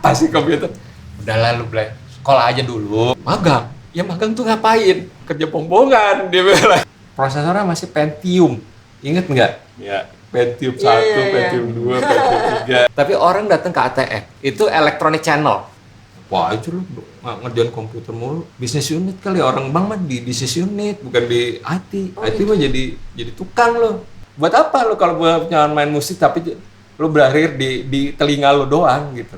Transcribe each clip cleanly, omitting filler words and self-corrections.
kasih komputer. Udah lalu Blay, sekolah aja dulu. Magang. Ya magang tuh ngapain? Kerja pombongan dia bilang. Prosesornya masih Pentium. Ingat nggak? Ya. Pentium 1, Pentium 2, Pentium 3. Tapi orang datang ke ATX, itu electronic channel. Wah itu lu ngerjain komputer mulu. Bisnis unit kali, orang bank mah di bisnis unit, bukan di IT. IT mah jadi tukang lo. Buat apa lo kalau punya main musik tapi lo berakhir di telinga lo doang gitu.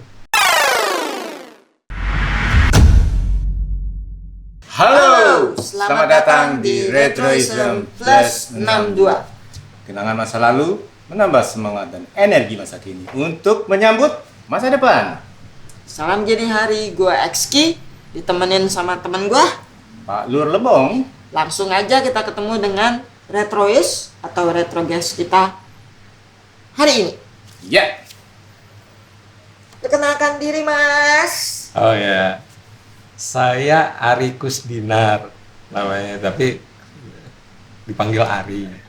Halo, selamat datang di Retroism Plus 62. Kenangan masa lalu menambah semangat dan energi masa kini untuk menyambut masa depan. Salam jadi hari, gua Exki ditemenin sama teman gua Pak Lur Lebong. Langsung aja kita ketemu dengan Retrois atau Retro Guest kita hari ini. Ya. Perkenalkan diri, Mas. Oh ya, saya Ari Kusdinar namanya, tapi dipanggil Ari.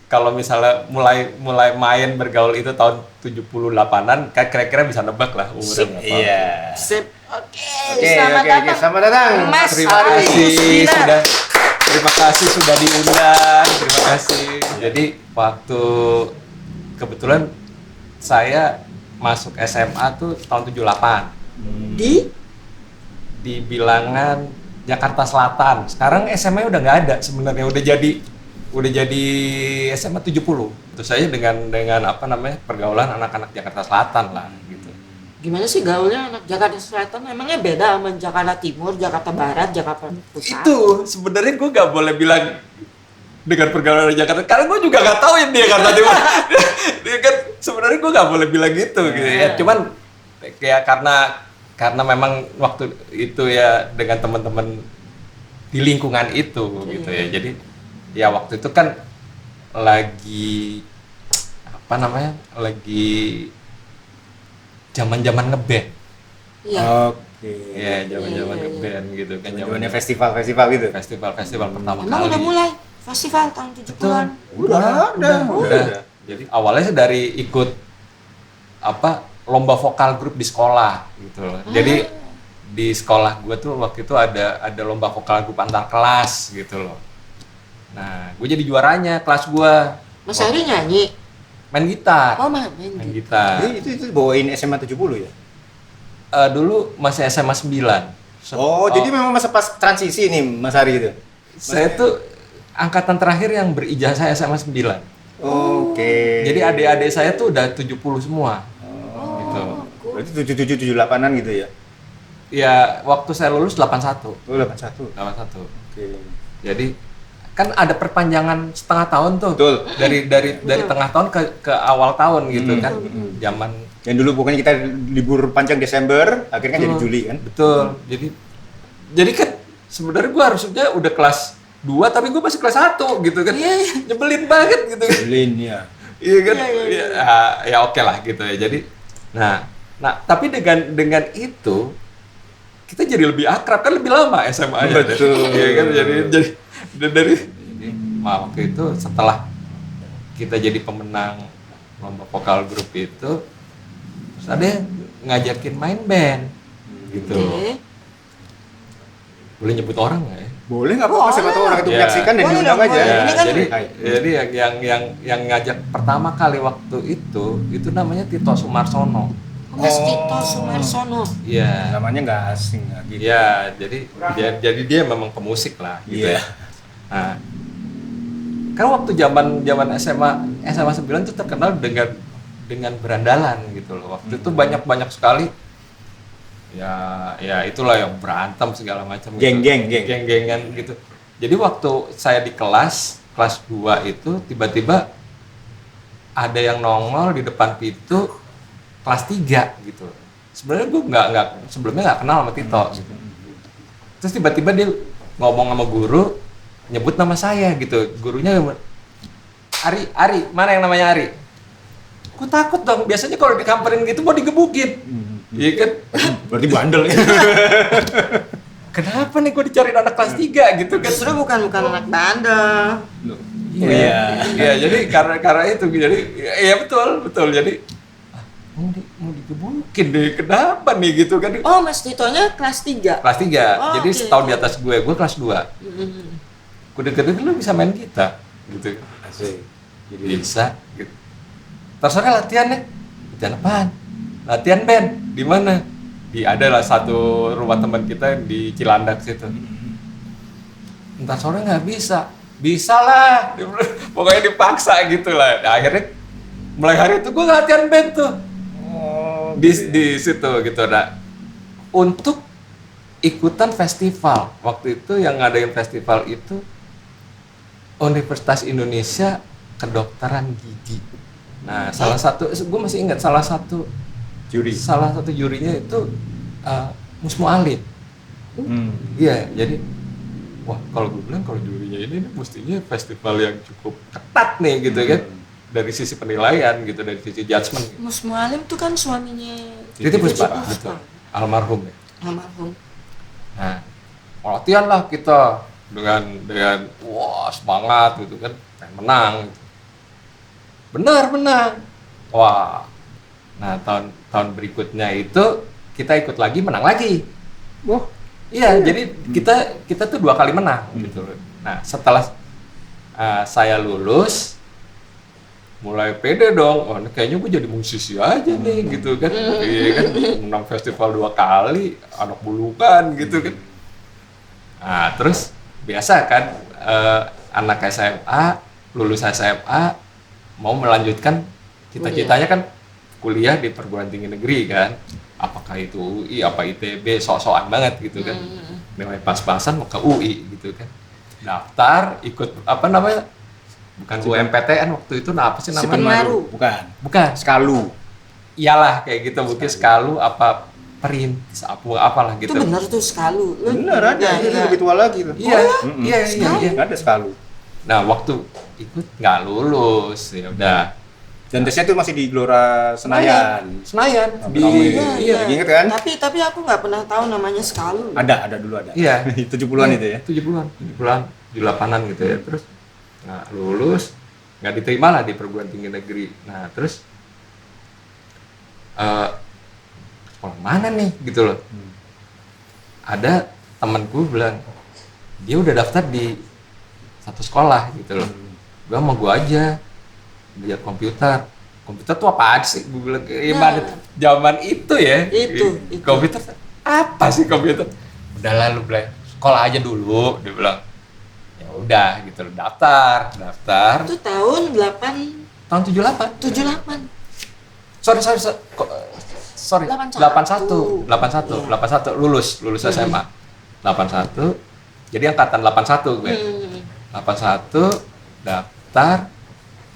Kalau misalnya mulai main bergaul itu tahun 78-an, kira-kira bisa nebak lah umurnya berapa. Iya. Sip. Oke, selamat datang. Selamat datang. Mas Terima Ari Kusdinar. terima kasih sudah diundang. Terima kasih. Jadi waktu kebetulan saya masuk SMA tuh tahun 78 di bilangan Jakarta Selatan. Sekarang SMA udah nggak ada sebenarnya, udah jadi SMA 70. Terus saya dengan apa namanya, pergaulan anak-anak Jakarta Selatan lah gitu. Gimana sih gaulnya anak Jakarta Selatan? Emangnya beda sama Jakarta Timur, Jakarta Barat, Jakarta Pusat? Itu sebenarnya gue nggak boleh bilang dengan pergaulan di Jakarta, karena gue juga nggak tahu yang di Jakarta Timur. Dia kan sebenarnya gue nggak boleh bilang gitu gitu ya. Cuman kayak karena memang waktu itu ya dengan teman-teman di lingkungan itu gitu ya. Jadi ya waktu itu kan lagi apa namanya, lagi zaman-zaman ngeband. Iya. Oke. Ya zaman-zaman ngeband gitu kan, Zamannya festival-festival gitu. festival pertama Emang kali. udah mulai festival tahun 70-an? Udah. Jadi awalnya sih dari ikut apa, lomba vokal grup di sekolah gitu loh. Jadi di sekolah gue tuh waktu itu ada lomba vokal grup antar kelas gitu loh. Nah, gue jadi juaranya kelas gue. Mas Ari nyanyi? Main gitar. Oh, main Main gitu. gitar. Jadi itu bawain SMA 70 ya? Dulu masih SMA 9. Jadi memang masa pas transisi nih Mas Ari itu? Saya tuh angkatan terakhir yang berijazah SMA 9. Oke. Jadi adik-adik saya tuh udah 70 semua. Gitu. Berarti 77-78an gitu ya? Ya, waktu saya lulus 81. Oh, 81. 81. Oke. Jadi kan ada perpanjangan setengah tahun tuh. Betul. Dari tengah tahun ke awal tahun gitu kan. Zaman Yang dulu pokoknya kita libur panjang Desember, akhirnya kan jadi Juli kan? betul. Jadi kan sebenarnya gua harusnya udah kelas 2 tapi gua masih kelas 1 gitu kan. Iya, nyebelin banget gitu kan. Nyebelin ya. Iya kan? Ya oke lah gitu ya. Jadi nah tapi dengan itu kita jadi lebih akrab kan, lebih lama SMA-nya. Betul. Iya kan, dari waktu itu setelah kita jadi pemenang lomba vokal grup itu, terus ada yang ngajakin main band gitu. Oke. Boleh nyebut orang nggak ya? Boleh nggak apa-apa, siapa tahu orang itu Ya. menyaksikan dan Boleh diundang dong, aja. boleh. Ini kan- jadi yang ngajak pertama kali waktu itu namanya Tito Sumarsono. Mas Tito Sumarsono. Iya. Namanya nggak asing nggak gitu. Iya, jadi dia memang pemusik lah gitu Iya. ya. Nah, kan waktu zaman SMA 9 itu terkenal dengan berandalan gitu loh. Waktu itu banyak sekali ya itulah yang berantem segala macam gitu. Geng-gengan gitu. Jadi waktu saya di kelas 2 itu tiba-tiba ada yang nongol di depan pintu kelas 3 gitu. Sebenarnya gue sebelumnya nggak kenal sama Tito gitu. Terus tiba-tiba dia ngomong sama guru, nyebut nama saya gitu. Gurunya Ari, mana yang namanya Ari? Gue takut dong, biasanya kalau dikamperin gitu mau digebukin. Iya kan? Berarti bandel ya. Kenapa nih gue dicariin anak kelas 3 gitu kan? Justru bukan anak bandel. Iya. Iya, jadi karena itu jadi ya betul. Jadi mau digebukin deh, kenapa nih gitu kan. Oh, Mas Titonya kelas 3? Kelas 3, Oh, jadi oke, setahun oke. di atas gue kelas 2. Kudu-kudu dulu bisa main gitar gitu. Asik. Jadi Bisa gitu. Terserah latihannya. Latihan apaan? Latihan band. Di mana? Adalah satu rumah teman kita di Cilandak situ. Entar sore nggak bisa. Bisa lah. Pokoknya dipaksa gitu lah. Nah, akhirnya mulai hari itu gue latihan band tuh. Di situ gitu. Nah, untuk ikutan festival. Waktu itu yang ngadain festival itu Universitas Indonesia Kedokteran Gigi. Nah, salah satu, gue masih ingat salah satu jurinya itu Mus Mualim. Iya, jadi wah kalau gue bilang kalau jurinya ini mestinya festival yang cukup ketat nih gitu kan, dari sisi penilaian gitu, dari sisi judgement. Mus Mualim tuh kan suaminya Titi Puspa, Puspa. betul. Almarhum ya. Almarhum. Nah, latihan lah kita dengan wah semangat gitu kan, pengen menang. Gitu. Benar menang. Wah. Nah, tahun berikutnya itu kita ikut lagi, menang lagi. Wah, Iya, jadi kita tuh 2 kali menang gitu. Nah, setelah saya lulus, mulai pede dong. Wah, kayaknya gue jadi musisi aja nih gitu kan. Iya kan, menang festival 2 kali, anak bulukan gitu kan. Nah, terus biasa kan anak SMA, lulus SMA mau melanjutkan cita-citanya kan kuliah di perguruan tinggi negeri kan. Apakah itu UI, apa ITB, sok-sokan banget gitu kan. Nilai pas-pasan mau ke UI gitu kan. Daftar, ikut apa namanya? Bukan UMPTN waktu itu, nah apa sih namanya? Sepenmaru. Bukan. Skalu. Iyalah kayak gitu, mungkin Skalu apa Perintis, apalah gitu. Itu bener tuh Skalu. Bener ada, itu lebih tua lagi tuh. Iya, Mm-mm. iya. Ada Skalu. Nah, waktu ikut nggak lulus, ya udah. Dan tesnya tuh masih di Gelora Senayan. Senayan di Iya. Lagi inget kan? Tapi aku nggak pernah tahu namanya Skalu. Ada dulu ada. Iya. 70-an itu ya. 70-an, 78-an gitu ya. Terus nah, lulus nggak diterima lah di perguruan tinggi negeri. Nah, terus sekolah mana nih gitu loh. Ada temanku bilang dia udah daftar di satu sekolah gitu loh. Gua mau gua aja belajar komputer. Komputer tuh apaan sih? Gue bilang gimana zaman itu ya. Itu. Komputer apa sih komputer? Udah lah lu belajar sekolah aja dulu, dia bilang. Ya udah gitu loh, daftar. Itu tahun 8 Tahun 78. 78. Sorry. 81 lulus SMA. 81. Jadi angkatan 81 gue. 81 daftar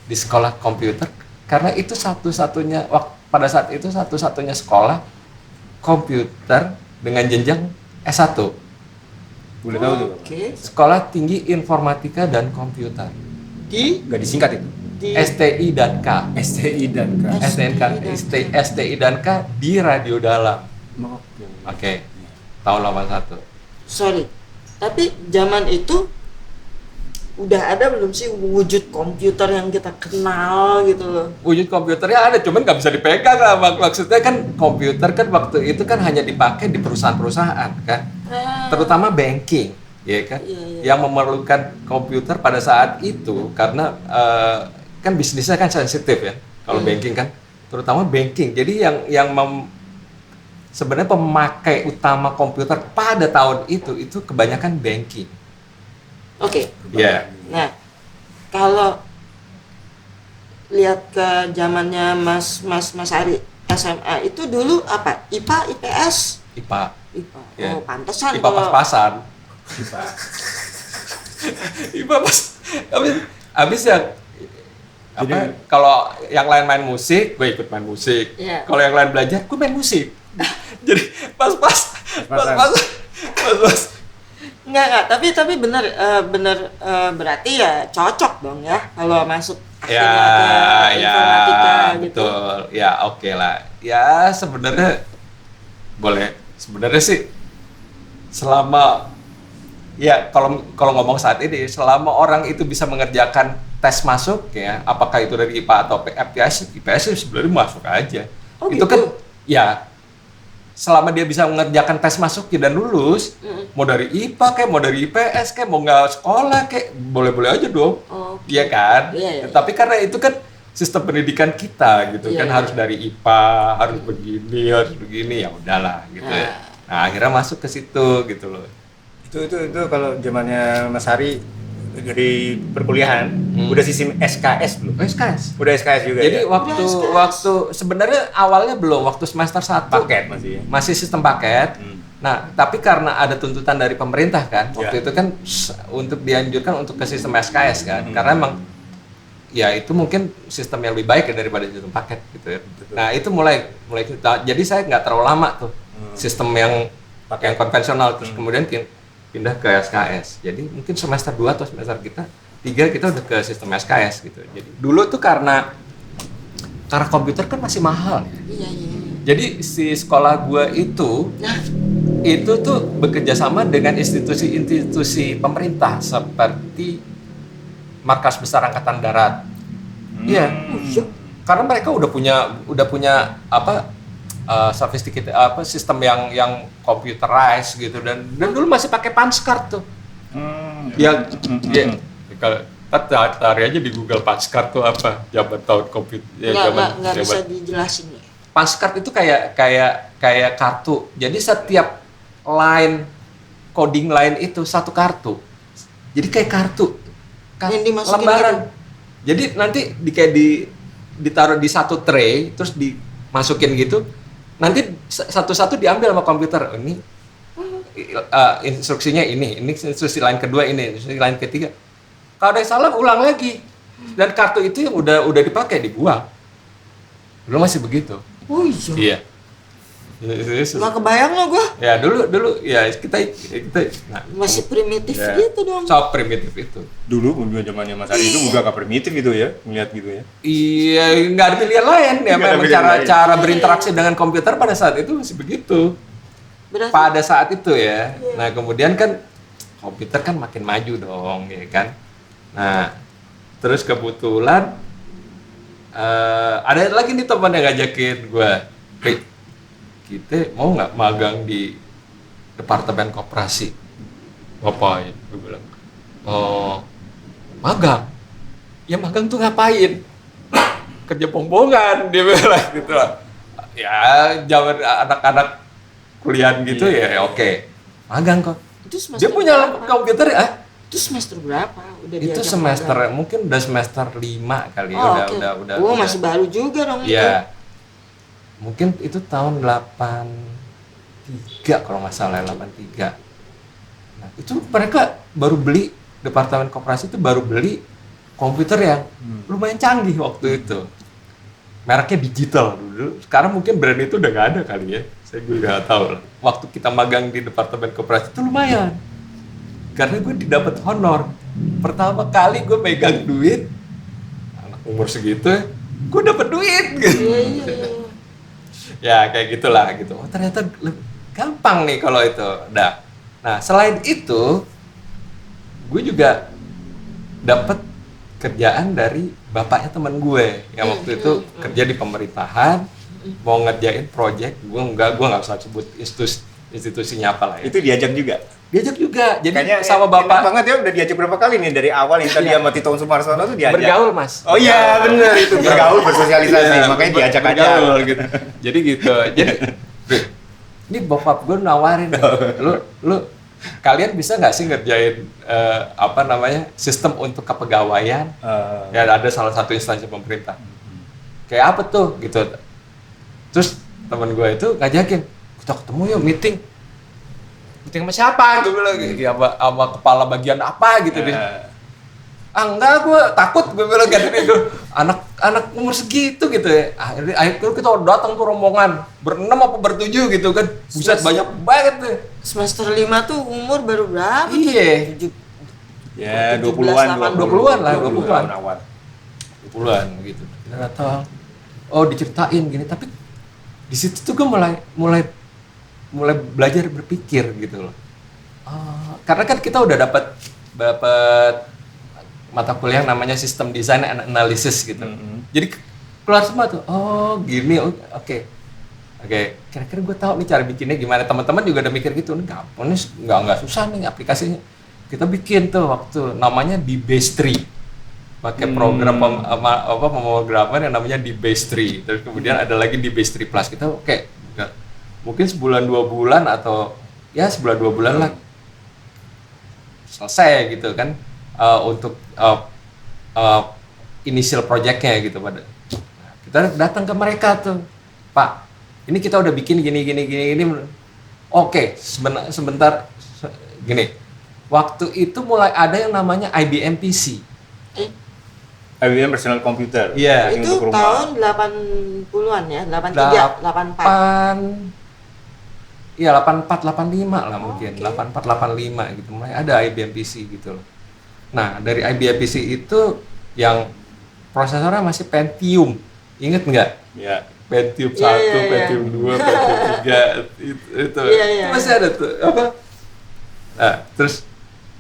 di sekolah komputer karena itu satu-satunya pada saat itu satu-satunya sekolah komputer dengan jenjang S1. Boleh tahu tuh. Oke. Sekolah Tinggi Informatika dan Komputer. Nggak disingkat itu. STI dan K. STI dan K. STI dan K di Radio Dalam. Oke. Tahun 81. Sorry. Tapi zaman itu udah ada belum sih wujud komputer yang kita kenal gitu loh? Wujud komputernya ada, cuman nggak bisa dipegang lah. Maksudnya kan komputer kan waktu itu kan hanya dipakai di perusahaan-perusahaan kan, terutama banking, ya kan, yang memerlukan komputer pada saat itu karena kan bisnisnya kan sensitif ya. Kalau banking kan, terutama banking. Jadi sebenarnya pemakai utama komputer pada tahun itu kebanyakan banking. Oke. Iya. Nah, kalau lihat ke zamannya Mas Ari SMA itu dulu apa? IPA, IPS? IPA. Ya. Oh, pantesan IPA pas-pasan. IPA pas. Habis ya apa? Kalau yang lain main musik, gue ikut main musik. Iya. Kalau yang lain belajar, gue main musik. Jadi pas-pas. Enggak, tapi benar berarti ya cocok dong ya kalau masuk akhirnya ke informatika gitu. Betul. Ya, oke lah. Ya, sebenarnya boleh. Sebenarnya sih selama ya kalau ngomong saat ini selama orang itu bisa mengerjakan tes masuk ya, apakah itu dari IPA atau IPS sih sebenarnya masuk aja. Oh, itu gitu? kan ya selama dia bisa mengerjakan tes masuknya dan lulus, mau dari IPA kayak mau dari IPS kayak mau nggak sekolah kayak boleh-boleh aja dong. Iya kan? Iya. Tapi karena itu kan sistem pendidikan kita gitu kan, harus dari IPA, harus begini ya udahlah gitu ya. Nah, akhirnya masuk ke situ gitu loh. Itu kalau zamannya Mas Hari dari perkuliahan udah sistem SKS belum? SKS. Udah SKS juga. Jadi ya? waktu sebenarnya awalnya belum, waktu semester 1 paket masih. Masih sistem paket. Nah, tapi karena ada tuntutan dari pemerintah kan, waktu itu kan untuk dianjurkan untuk ke sistem SKS kan. Karena emang ya itu mungkin sistem yang lebih baik daripada sistem paket gitu ya. Nah, itu mulai kita. Jadi saya nggak terlalu lama tuh sistem yang konvensional, terus kemudian pindah ke SKS. Jadi mungkin semester 2 atau semester 3 kita udah ke sistem SKS gitu. Jadi dulu tuh karena komputer kan masih mahal ya. Iya. Jadi si sekolah gua itu tuh bekerja sama dengan institusi pemerintah seperti Markas Besar Angkatan Darat. Iya. Karena mereka udah punya sophisticated sistem yang computerized gitu dan dulu masih pakai punch card tuh. Ya kalau cari aja di Google punch card tuh apa zaman tahun komputer nggak bisa dijelasin ya. Punch card itu kayak kartu. Jadi setiap coding line itu satu kartu. Jadi kayak kartu. Yang dimasukin lembaran. gitu. Jadi nanti ditaruh di satu tray terus dimasukin gitu. Nanti satu-satu diambil sama komputer. Ini instruksinya ini instruksi line kedua ini, instruksi line ketiga. Kalau ada yang salah ulang lagi. Dan kartu itu yang udah dipakai dibuang. Dulu masih begitu. Oh iya. Nggak kebayang loh gua. Ya dulu ya kita Masih primitif gitu dong. So primitif itu. Dulu zamannya Mas Hari itu juga gak primitif gitu ya, ngeliat gitu ya. Iya, nggak ada pilihan lain ya. Memang cara berinteraksi dengan komputer pada saat itu masih begitu. Berarti, Pada saat itu ya. Nah kemudian kan komputer kan makin maju dong, ya kan. Nah terus kebetulan ada lagi nih teman yang ngajakin gue, kita mau nggak magang di departemen koperasi? Ngapain? Gue bilang, oh magang? Ya magang tuh ngapain? Kerja pembohongan, dia bilang gitu. Ya zaman anak-anak kuliah gitu ya oke. Magang kok. Dia punya komputer ya? Itu semester berapa? Itu semester magang? Mungkin udah semester 5 kali ya. Udah. Masih baru juga dong itu. Ya. Mungkin itu tahun 83 kalau nggak salah, 83. Nah, itu mereka baru beli, departemen koperasi itu baru beli komputer yang lumayan canggih waktu itu. Mereknya digital dulu. Sekarang mungkin brand itu udah nggak ada kali ya. Saya juga nggak tahu lah. Waktu kita magang di departemen koperasi itu lumayan. Karena gue didapat honor. Pertama kali gue megang duit, anak umur segitu, gue dapat duit gitu. Ya kayak gitulah gitu. Oh ternyata gampang nih kalau itu. Nah selain itu, gue juga dapat kerjaan dari bapaknya teman gue yang waktu itu kerja di pemerintahan, mau ngerjain project. Gue nggak usah sebut institusinya apa lah ya. Itu diajak juga. Jadi kayaknya sama bapak banget ya, udah diajak berapa kali nih dari awal yang tadi sama Tito Sumarsono tuh diajak. Bergaul mas. Oh iya bener itu bergaul bersosialisasi makanya diajak aja. Gitu. Jadi gitu. Jadi ini bokap gue nawarin, lu kalian bisa nggak sih ngerjain sistem untuk kepegawaian? Ya ada salah satu instansi pemerintah. Kayak apa tuh gitu. Terus teman gue itu ngajakin, kita ketemu yuk meeting sama siapa? Gue bilang sama kepala bagian apa gitu deh. Enggak, gue takut, gue bilang gitu. Anak umur segitu gitu ya. Akhirnya kita datang tuh rombongan berenam apa bertujuh gitu kan. Buset banyak banget tuh. Semester 5 tuh umur baru berapa? Iya. Ya 20-an lah, 20-an awal. 20-an gitu. Kita datang. Oh, diceritain gini, tapi di situ tuh gue mulai belajar berpikir gitu loh. Karena kan kita udah dapat mata kuliah namanya sistem design and analysis gitu. Jadi keluar semua tuh. Oh gini, oke. Kira-kira gue tahu nih cara bikinnya gimana. Teman-teman juga udah mikir gitu, nih gampang nih, nggak susah nih aplikasinya. Kita bikin tuh waktu namanya di Base3, pakai program pemrograman yang namanya di Base3. Terus kemudian ada lagi di Base3 Plus. Kita mungkin sebulan 2 bulan atau ya sebulan 2 bulan lah selesai gitu kan, untuk initial project-nya gitu pada. Kita datang ke mereka tuh, Pak, ini kita udah bikin gini. Oke, sebentar gini. Waktu itu mulai ada yang namanya IBM PC. IBM Personal Computer. Iya. Itu tahun 80-an ya, 83, 84. Iya, 84, 85 lah mungkin. 84, 85 gitu. Mulai ada IBM PC gitu loh. Nah, dari IBM PC itu yang prosesornya masih Pentium. Ingat nggak? Iya. Pentium 1, Pentium 2, Pentium 3 itu. Itu masih ada tuh. Apa? Nah, terus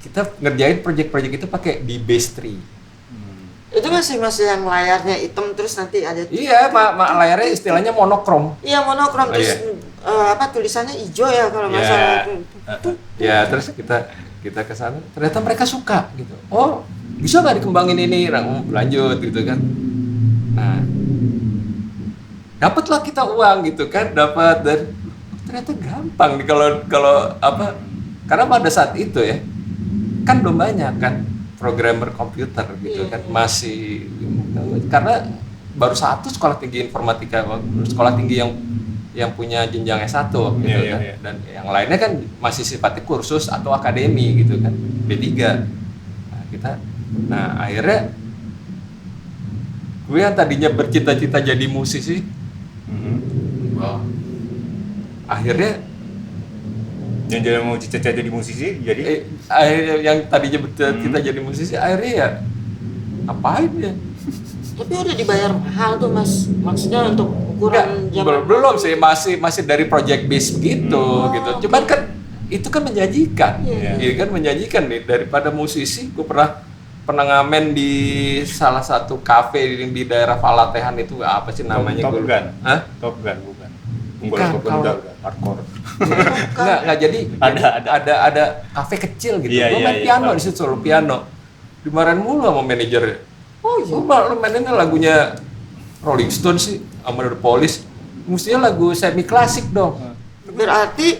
kita ngerjain project-project itu pakai di Base3. Itu masih yang layarnya hitam terus nanti ada. Iya, layarnya istilahnya monokrom. Iya, monokrom terus tulisannya hijau ya kalau nggak salah. Ya, terus kita ke sana, ternyata mereka suka gitu. Oh, bisa nggak dikembangin ini? Lanjut gitu kan. Nah, dapatlah kita uang gitu kan, dapat, dan ternyata gampang nih kalau apa? Karena pada saat itu ya, kan belum banyak kan programmer komputer gitu kan, masih karena baru satu sekolah tinggi informatika, sekolah tinggi yang punya jenjang S1 gitu kan. Dan yang lainnya kan masih sifatnya kursus atau akademi gitu kan, B3. Nah akhirnya gue yang tadinya bercita-cita jadi musisi, akhirnya yang mau cita-cita jadi musisi, jadi yang tadinya bercita-cita jadi musisi, akhirnya ya ngapain ya? Tapi udah dibayar mahal tuh Mas, maksudnya untuk ukuran zaman belum sih, masih dari project base gitu. Cuman kan itu kan menjanjikan, kan menjanjikan nih. Daripada musisi, gue pernah ngamen di salah satu kafe di daerah Falatehan itu, apa sih namanya? Top Gun. Hah? Top Gun bukan. Udah hardcore. Enggak, jadi ada kafe kecil gitu. Gue main piano di situ, solo piano. Dimarahin mulu sama manajernya. Oh iya. Lu mainnya lagunya Rolling Stone sih, sama The Police. Mestinya lagu semi klasik dong. Berarti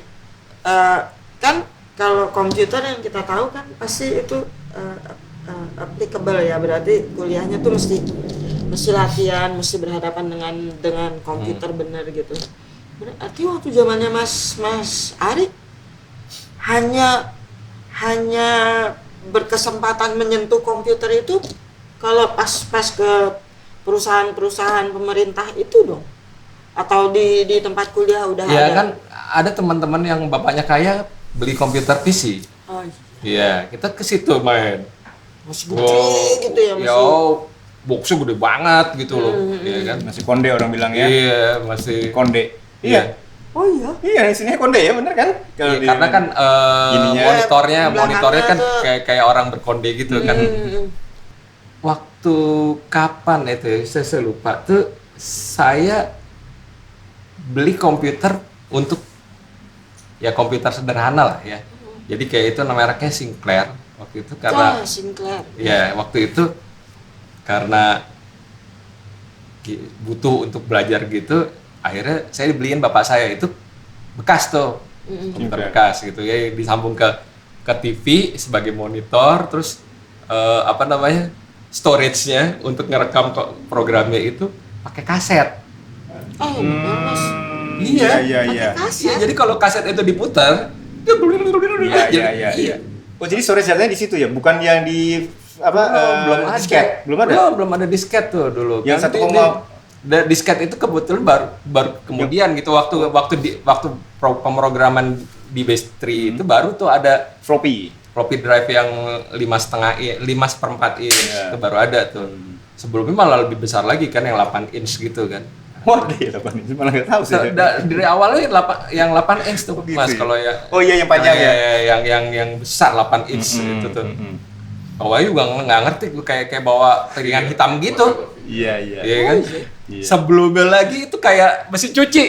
kan kalau komputer yang kita tahu kan pasti itu applicable ya. Berarti kuliahnya tuh mesti latihan, mesti berhadapan dengan komputer bener gitu. Berarti waktu zamannya Mas Ari hanya berkesempatan menyentuh komputer itu kalau pas ke perusahaan pemerintah itu dong, atau di tempat kuliah udah ada? Ya kan ada teman-teman yang bapaknya kaya beli komputer PC. Oh iya. Kita ke situ main. Masih gede gitu ya masih. Boxnya gede banget gitu loh. Iya kan? Masih konde orang bilang ya. Iya, masih konde. Iya. Oh iya. Iya, isinya konde ya, bener kan? Karena kan monitornya kan kayak orang berkonde gitu kan. Waktu kapan itu? Saya lupa tuh. Saya beli komputer untuk ya komputer sederhana lah ya. Jadi kayak itu mereknya Sinclair waktu itu karena Sinclair. Ya, waktu itu karena butuh untuk belajar gitu, akhirnya saya dibeliin bapak saya itu bekas tuh, komputer bekas gitu ya, disambung ke TV sebagai monitor, terus storage-nya untuk ngerekam programnya itu pakai kaset. Iya. Kaset. Jadi kalau kaset itu diputar, Iya. Oh, jadi storage datanya di situ ya, bukan yang di belum ada disket. Belum ada disket tuh dulu. Yang disket itu kebetulan baru kemudian gitu waktu pemrograman di Base3 itu baru tuh ada floppy drive yang 5,4 inch itu baru ada tuh. Sebelumnya malah lebih besar lagi kan, yang 8 inch gitu kan. Wah, 8 inch malah nggak tahu sih. Dari awalnya yang 8 inch tuh Mas, kalau ya. Oh iya, yang panjang ya. Yang besar 8 inch itu tuh. Bawa juga nggak ngerti, gue kayak bawa piringan hitam gitu. Iya, iya. Iya kan? Iya. Sebelumnya lagi itu kayak mesin cuci.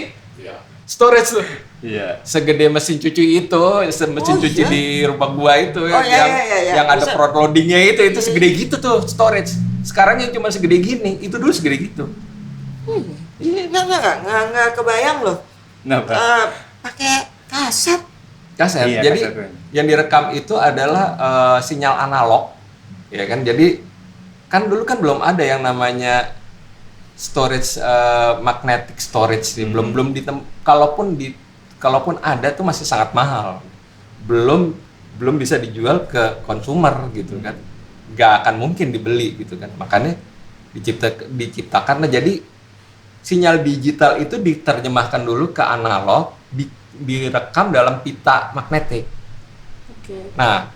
Storage tuh. Iya. Segede mesin cuci itu, mesin cuci iya? di rumah gua itu yang ada Bisa. front loadingnya itu segede gitu tuh storage. Sekarang yang cuma segede gini, itu dulu segede gitu. Iya, nggak kebayang loh. Kenapa? Pakai kaset. Kaset. Iya, Jadi kaset. yang direkam itu adalah sinyal analog, ya kan? Jadi kan dulu kan belum ada yang namanya storage magnetic storage sih. Belum kalaupun ada tuh masih sangat mahal. Belum bisa dijual ke konsumer gitu kan. Nggak akan mungkin dibeli gitu kan. Makanya diciptakan. Nah, jadi sinyal digital itu diterjemahkan dulu ke analog, direkam dalam pita magnetik. Oke. Nah,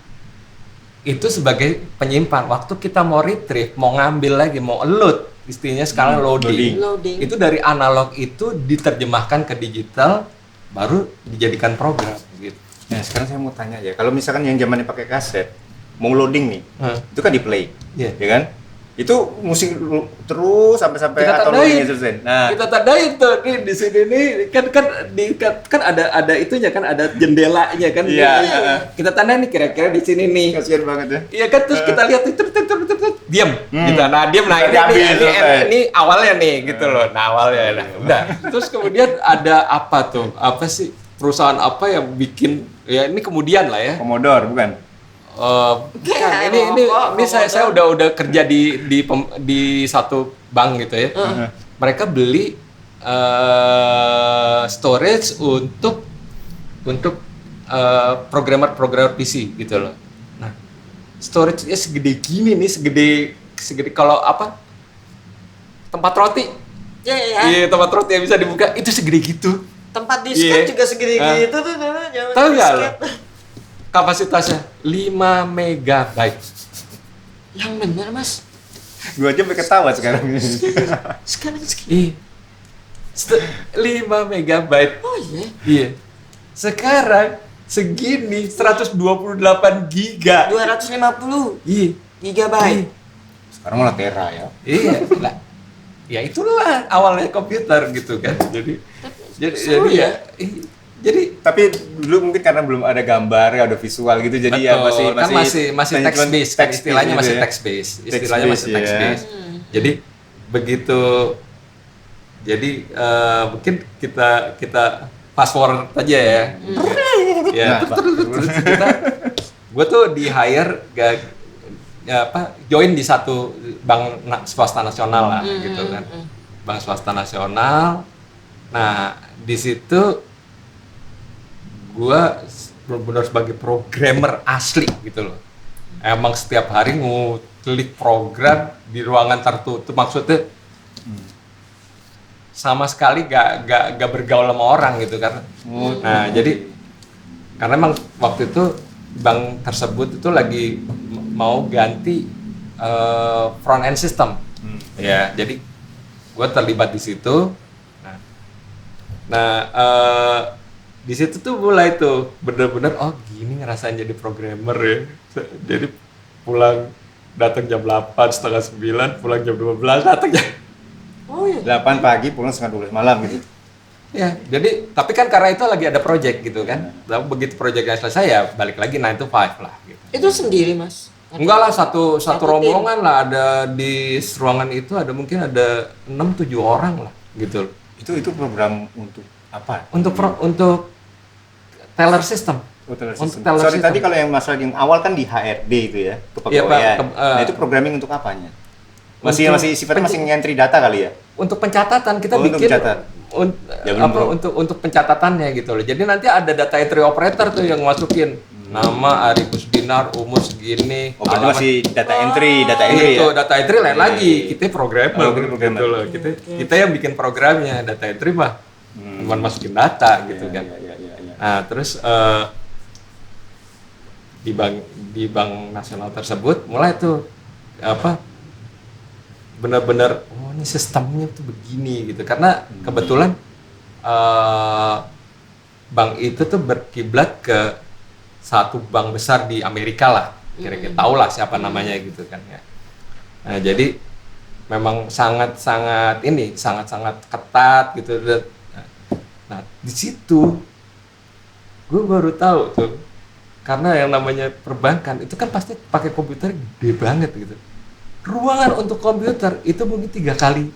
itu sebagai penyimpan. Waktu kita mau retrieve, mau ngambil lagi, mau load, istilahnya sekarang loading. Itu dari analog itu diterjemahkan ke digital, baru dijadikan program gitu. Nah, sekarang saya mau tanya ya, kalau misalkan yang zamannya pakai kaset, mau loading nih, itu kan di play, Iya. ya kan? Itu musik terus sampai Kita atau tandain. loadingnya selesai. Nah, Kita tandain tuh di sini nih kan ada itunya kan, ada jendelanya kan. Iya. Kita tandain nih kira-kira di sini nih. kasihan banget ya. Iya kan, terus kita lihat itu diam gitu. Nah, diam, nah ini awalnya nih gitu loh. Nah, awalnya nah, udah. Terus kemudian ada apa tuh? Apa sih perusahaan apa yang bikin ya ini kemudian lah ya. Commodore bukan? Bukan, ini saya udah kerja di satu bank gitu ya. Mereka beli storage untuk programmer PC gitu loh. Nah, storage-nya segede gini nih, segede kalau apa? Tempat roti. Iya. Iya, tempat roti yang bisa dibuka itu segede gitu. Tempat disket juga segede gitu tuh dulu zaman Tahu nggak lo? disket. Kapasitasnya 5 megabyte. Yang bener mas. Gua aja sampai ketawa sekarang. Sekarang segini. Ih. 5 megabyte. Oh iya. Iya. Sekarang segini 128 giga. 250 Iya. gigabyte. Sekarang malah tera ya. Iya. Lah. Ya itulah awalnya komputer gitu kan. Jadi seru ya. Jadi Tapi dulu mungkin karena belum ada gambar, ada visual gitu, jadi ya betul, masih text based, kan istilahnya gitu masih ya. text based, istilahnya masih Text-based, text ya. based. Jadi begitu, mungkin kita fast forward aja ya. Ya, Nah, terus gue tuh di hire join di satu bank swasta nasional lah gitu kan, bank swasta nasional. Nah di situ gue benar-benar sebagai programmer asli gitu loh. Emang setiap hari ngulik program di ruangan tertutup, maksudnya sama sekali gak bergaul sama orang gitu kan. Nah jadi karena emang waktu itu bank tersebut itu lagi mau ganti front end system. Ya jadi gue terlibat di situ. Nah di situ tuh mulai tuh bener-bener oh gini ngerasain jadi programmer ya. Jadi datang jam 8, setengah 9, pulang jam 12, datang jam Oh iya. 8 pagi pulang setengah 12 malam gitu. ya. Jadi tapi kan karena itu lagi ada project gitu kan. Lalu begitu projectnya selesai ya balik lagi 9 to 5 lah gitu. Itu sendiri mas? Enggak lah, satu Satu rombongan lah, ada di ruangan itu ada mungkin ada 6-7 orang lah gitu. Itu program untuk apa? Untuk teller system. Teller Untuk system. teller Sorry, system. tadi kalau yang masalah yang awal kan di HRD itu ya, Iya, Pak. kepegawaian. Nah, itu programming untuk apanya? Masih sifatnya masih ngentry data kali ya? Untuk pencatatan kita Untuk bikin mencatat. Ya, belum, bro. untuk pencatatannya gitu loh. Jadi nanti ada data entry operator tuh yang masukin nama Ari Kusdinar, umur segini. Oh, berarti alamat. masih data entry Itu ya? data entry lain Iya, lagi. iya. Kita programmer Oh, kita programmer. gitu loh. Kita yang bikin programnya, data entry mah cuma masukin data gitu kan. Iya. Nah, terus di bank nasional tersebut mulai tuh benar-benar oh ini sistemnya tuh begini gitu, karena kebetulan bank itu tuh berkiblat ke satu bank besar di Amerika lah kira-kira tahu lah siapa namanya gitu kan ya. Nah jadi memang sangat-sangat ketat gitu. Nah di situ gue baru tahu tuh, karena yang namanya perbankan itu kan pasti pakai komputer gede banget gitu. Ruangan untuk komputer itu mungkin 3 kali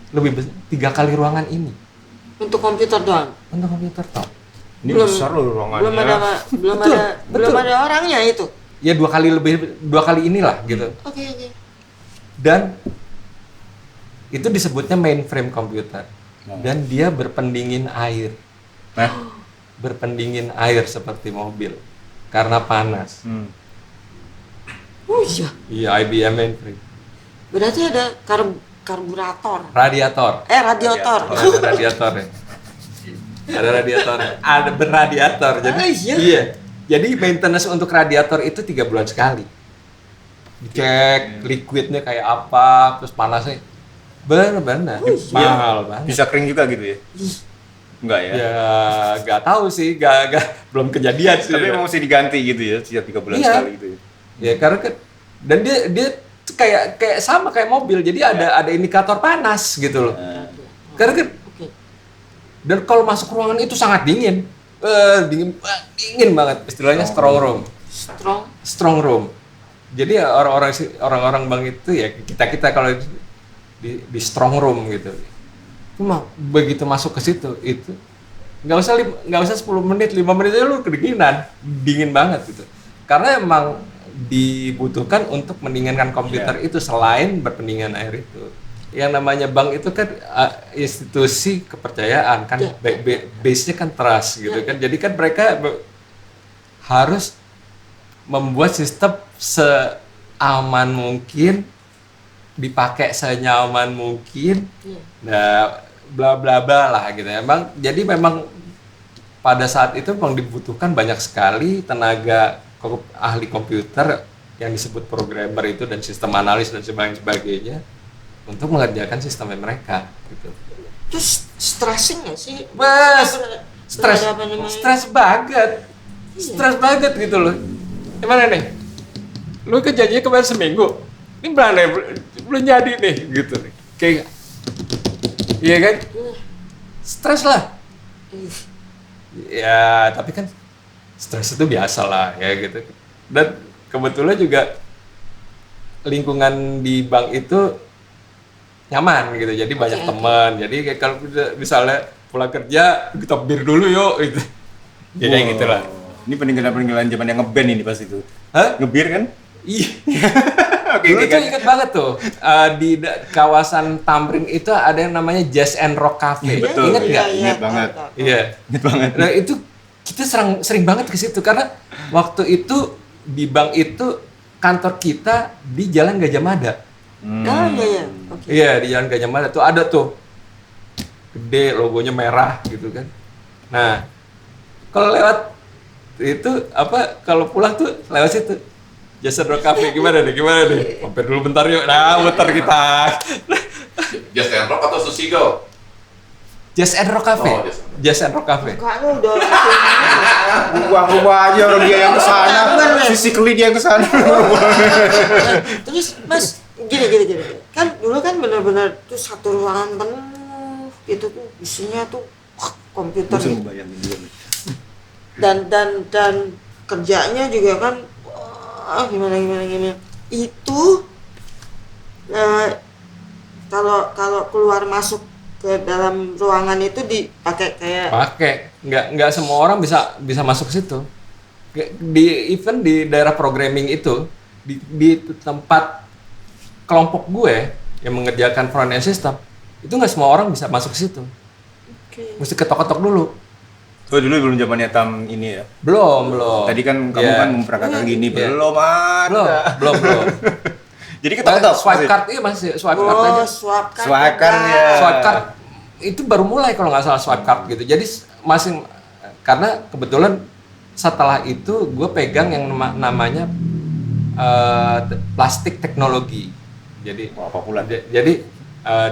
lebih besar, 3 kali ruangan ini. Untuk komputer doang. Untuk komputer toh. Ini besar loh ruangannya. Belum ada orangnya itu. Ya 2 kali inilah gitu. Oke. Dan itu disebutnya mainframe komputer. Dan dia berpendingin air. Berpendingin air seperti mobil karena panas. Oh iya. Iya, IBM mainframe. Berarti ada karburator. Radiator. Radiator. Ada radiator ya. Ada radiator. Ada berradiator. Jadi iya. Jadi maintenance untuk radiator itu 3 bulan sekali. Dicek liquidnya kayak apa, terus panasnya benar-benar mahal banget. Bisa kering juga gitu ya? Enggak ya? Ya nggak tahu sih, nggak belum kejadian sih. Tapi emang mesti diganti gitu ya, setiap 3 bulan sekali gitu ya? Ya karena kan, dan dia kayak sama kayak mobil, jadi ada indikator panas gitu loh. Karena kan, dan kalau masuk ruangan itu sangat dingin, dingin banget, istilahnya strong room. Strong room. Jadi ya orang-orang bank itu ya kita kalau di strong room gitu. Cuma begitu masuk ke situ itu nggak usah 10 menit, 5 menit aja lu kedinginan, dingin banget gitu. Karena emang dibutuhkan untuk mendinginkan komputer itu selain berpendingin air itu. Yang namanya bank itu kan institusi kepercayaan kan, base-nya kan trust gitu kan. Jadi kan mereka harus membuat sistem seaman mungkin, dipakai senyaman mungkin, nah bla bla bla lah gitu. Jadi memang pada saat itu memang dibutuhkan banyak sekali tenaga ahli komputer yang disebut programmer itu dan sistem analis dan sebagainya untuk mengerjakan sistemnya mereka gitu. Terus stressing nggak sih? Stres banget, stres banget gitu loh. Gimana nih? Lu kan janjinya kemarin seminggu, ini belum jadi nih gitu nih. Kayak, iya kan? Stres lah. Ya tapi kan stres itu biasa lah ya gitu. Dan kebetulan juga lingkungan di bank itu nyaman gitu, jadi banyak teman. Jadi kayak kalau misalnya pulang kerja kita bir dulu yuk gitu. Ya kayak gitulah. Ini peninggalan zaman yang ngeband ini pas itu. Hah? Ngebir kan? Iya. Dulu tuh inget banget tuh di kawasan Tamrin itu ada yang namanya Jazz and Rock Cafe. Betul. Ingat nggak? Ingat banget. Iya. Ingat banget. Nah itu kita sering banget ke situ karena waktu itu di bank itu kantor kita di Jalan Gajah Mada. Iya. Iya di Jalan Gajah Mada tuh ada tuh gede, logonya merah gitu kan. Nah kalau lewat itu kalau pulang tuh lewat situ Jazz and Rock Cafe. Gimana nih mampir dulu bentar yuk. Nah muter kita. Jazz and Rock atau Susigo? Jazz and Rock Cafe. Jazz and Rock Cafe. Kayaknya udah Ubah aja orang dia yang kesana, physically dia yang kesana. Terus Mas, gini. Kan dulu kan benar-benar tuh satu ruangan penuh gitu tuh isinya tuh komputer gitu. Dan kerjanya juga kan gimana. Itu kalau keluar masuk ke dalam ruangan itu dipakai kayak nggak semua orang bisa masuk ke situ. Even di daerah programming itu di tempat kelompok gue yang mengerjakan front end system itu nggak semua orang bisa masuk ke situ. Mesti ketok-ketok dulu. So dulu belum zamannya Tam ini ya? Belum. Tadi kan kamu kan memperagakan gini, belum ada. Belum. Jadi ketok-ketok. Swipe card iya masih swipe card aja. Swipe card ya. Swipe card itu baru mulai kalau nggak salah swipe card gitu. Jadi masing karena kebetulan setelah itu gue pegang yang namanya plastik teknologi. Jadi jadi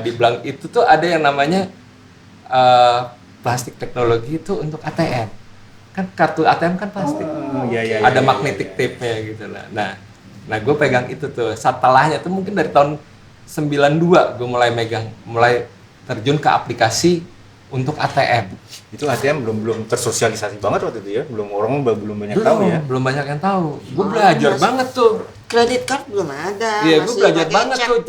di bank itu tuh ada yang namanya plastik teknologi itu untuk ATM. Kan kartu ATM kan plastik. Iya. Ada magnetic tape-nya gitu lah. Nah, Nah gue pegang itu tuh, setelahnya tuh mungkin dari tahun 92 gue mulai terjun ke aplikasi untuk ATM. Itu ATM belum tersosialisasi banget waktu itu ya, belum banyak tahu ya. Belum banyak yang tahu. Gue belajar banget tuh. Kredit card belum ada. Iya, gue belajar banget tuh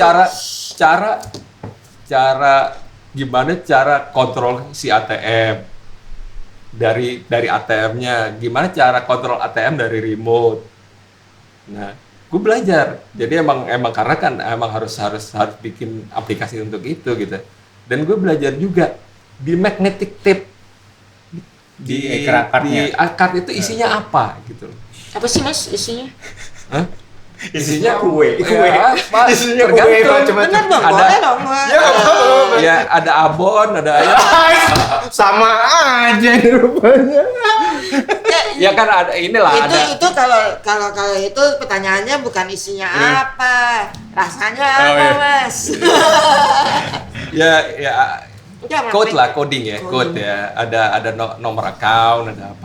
cara gimana cara kontrol si ATM dari ATM-nya, gimana cara kontrol ATM dari remote. Nah, gue belajar. Jadi emang karena kan emang harus bikin aplikasi untuk itu gitu. Dan gue belajar juga di magnetic tape di card-nya. Di card itu isinya apa gitu loh. Apa sih Mas isinya? Hah? Isinya kue. Ya, Isinya kue tergantung. Benar dong, Ada- boleh dong. Ya ada abon, ada ayam. Sama aja rupanya. Ya kan ada inilah ada. Itu kalau itu pertanyaannya bukan isinya apa, rasanya Oh, apa, iya. Mas? Ya Jangan code main- lah, coding ya, code ya. Ada nomor account, ada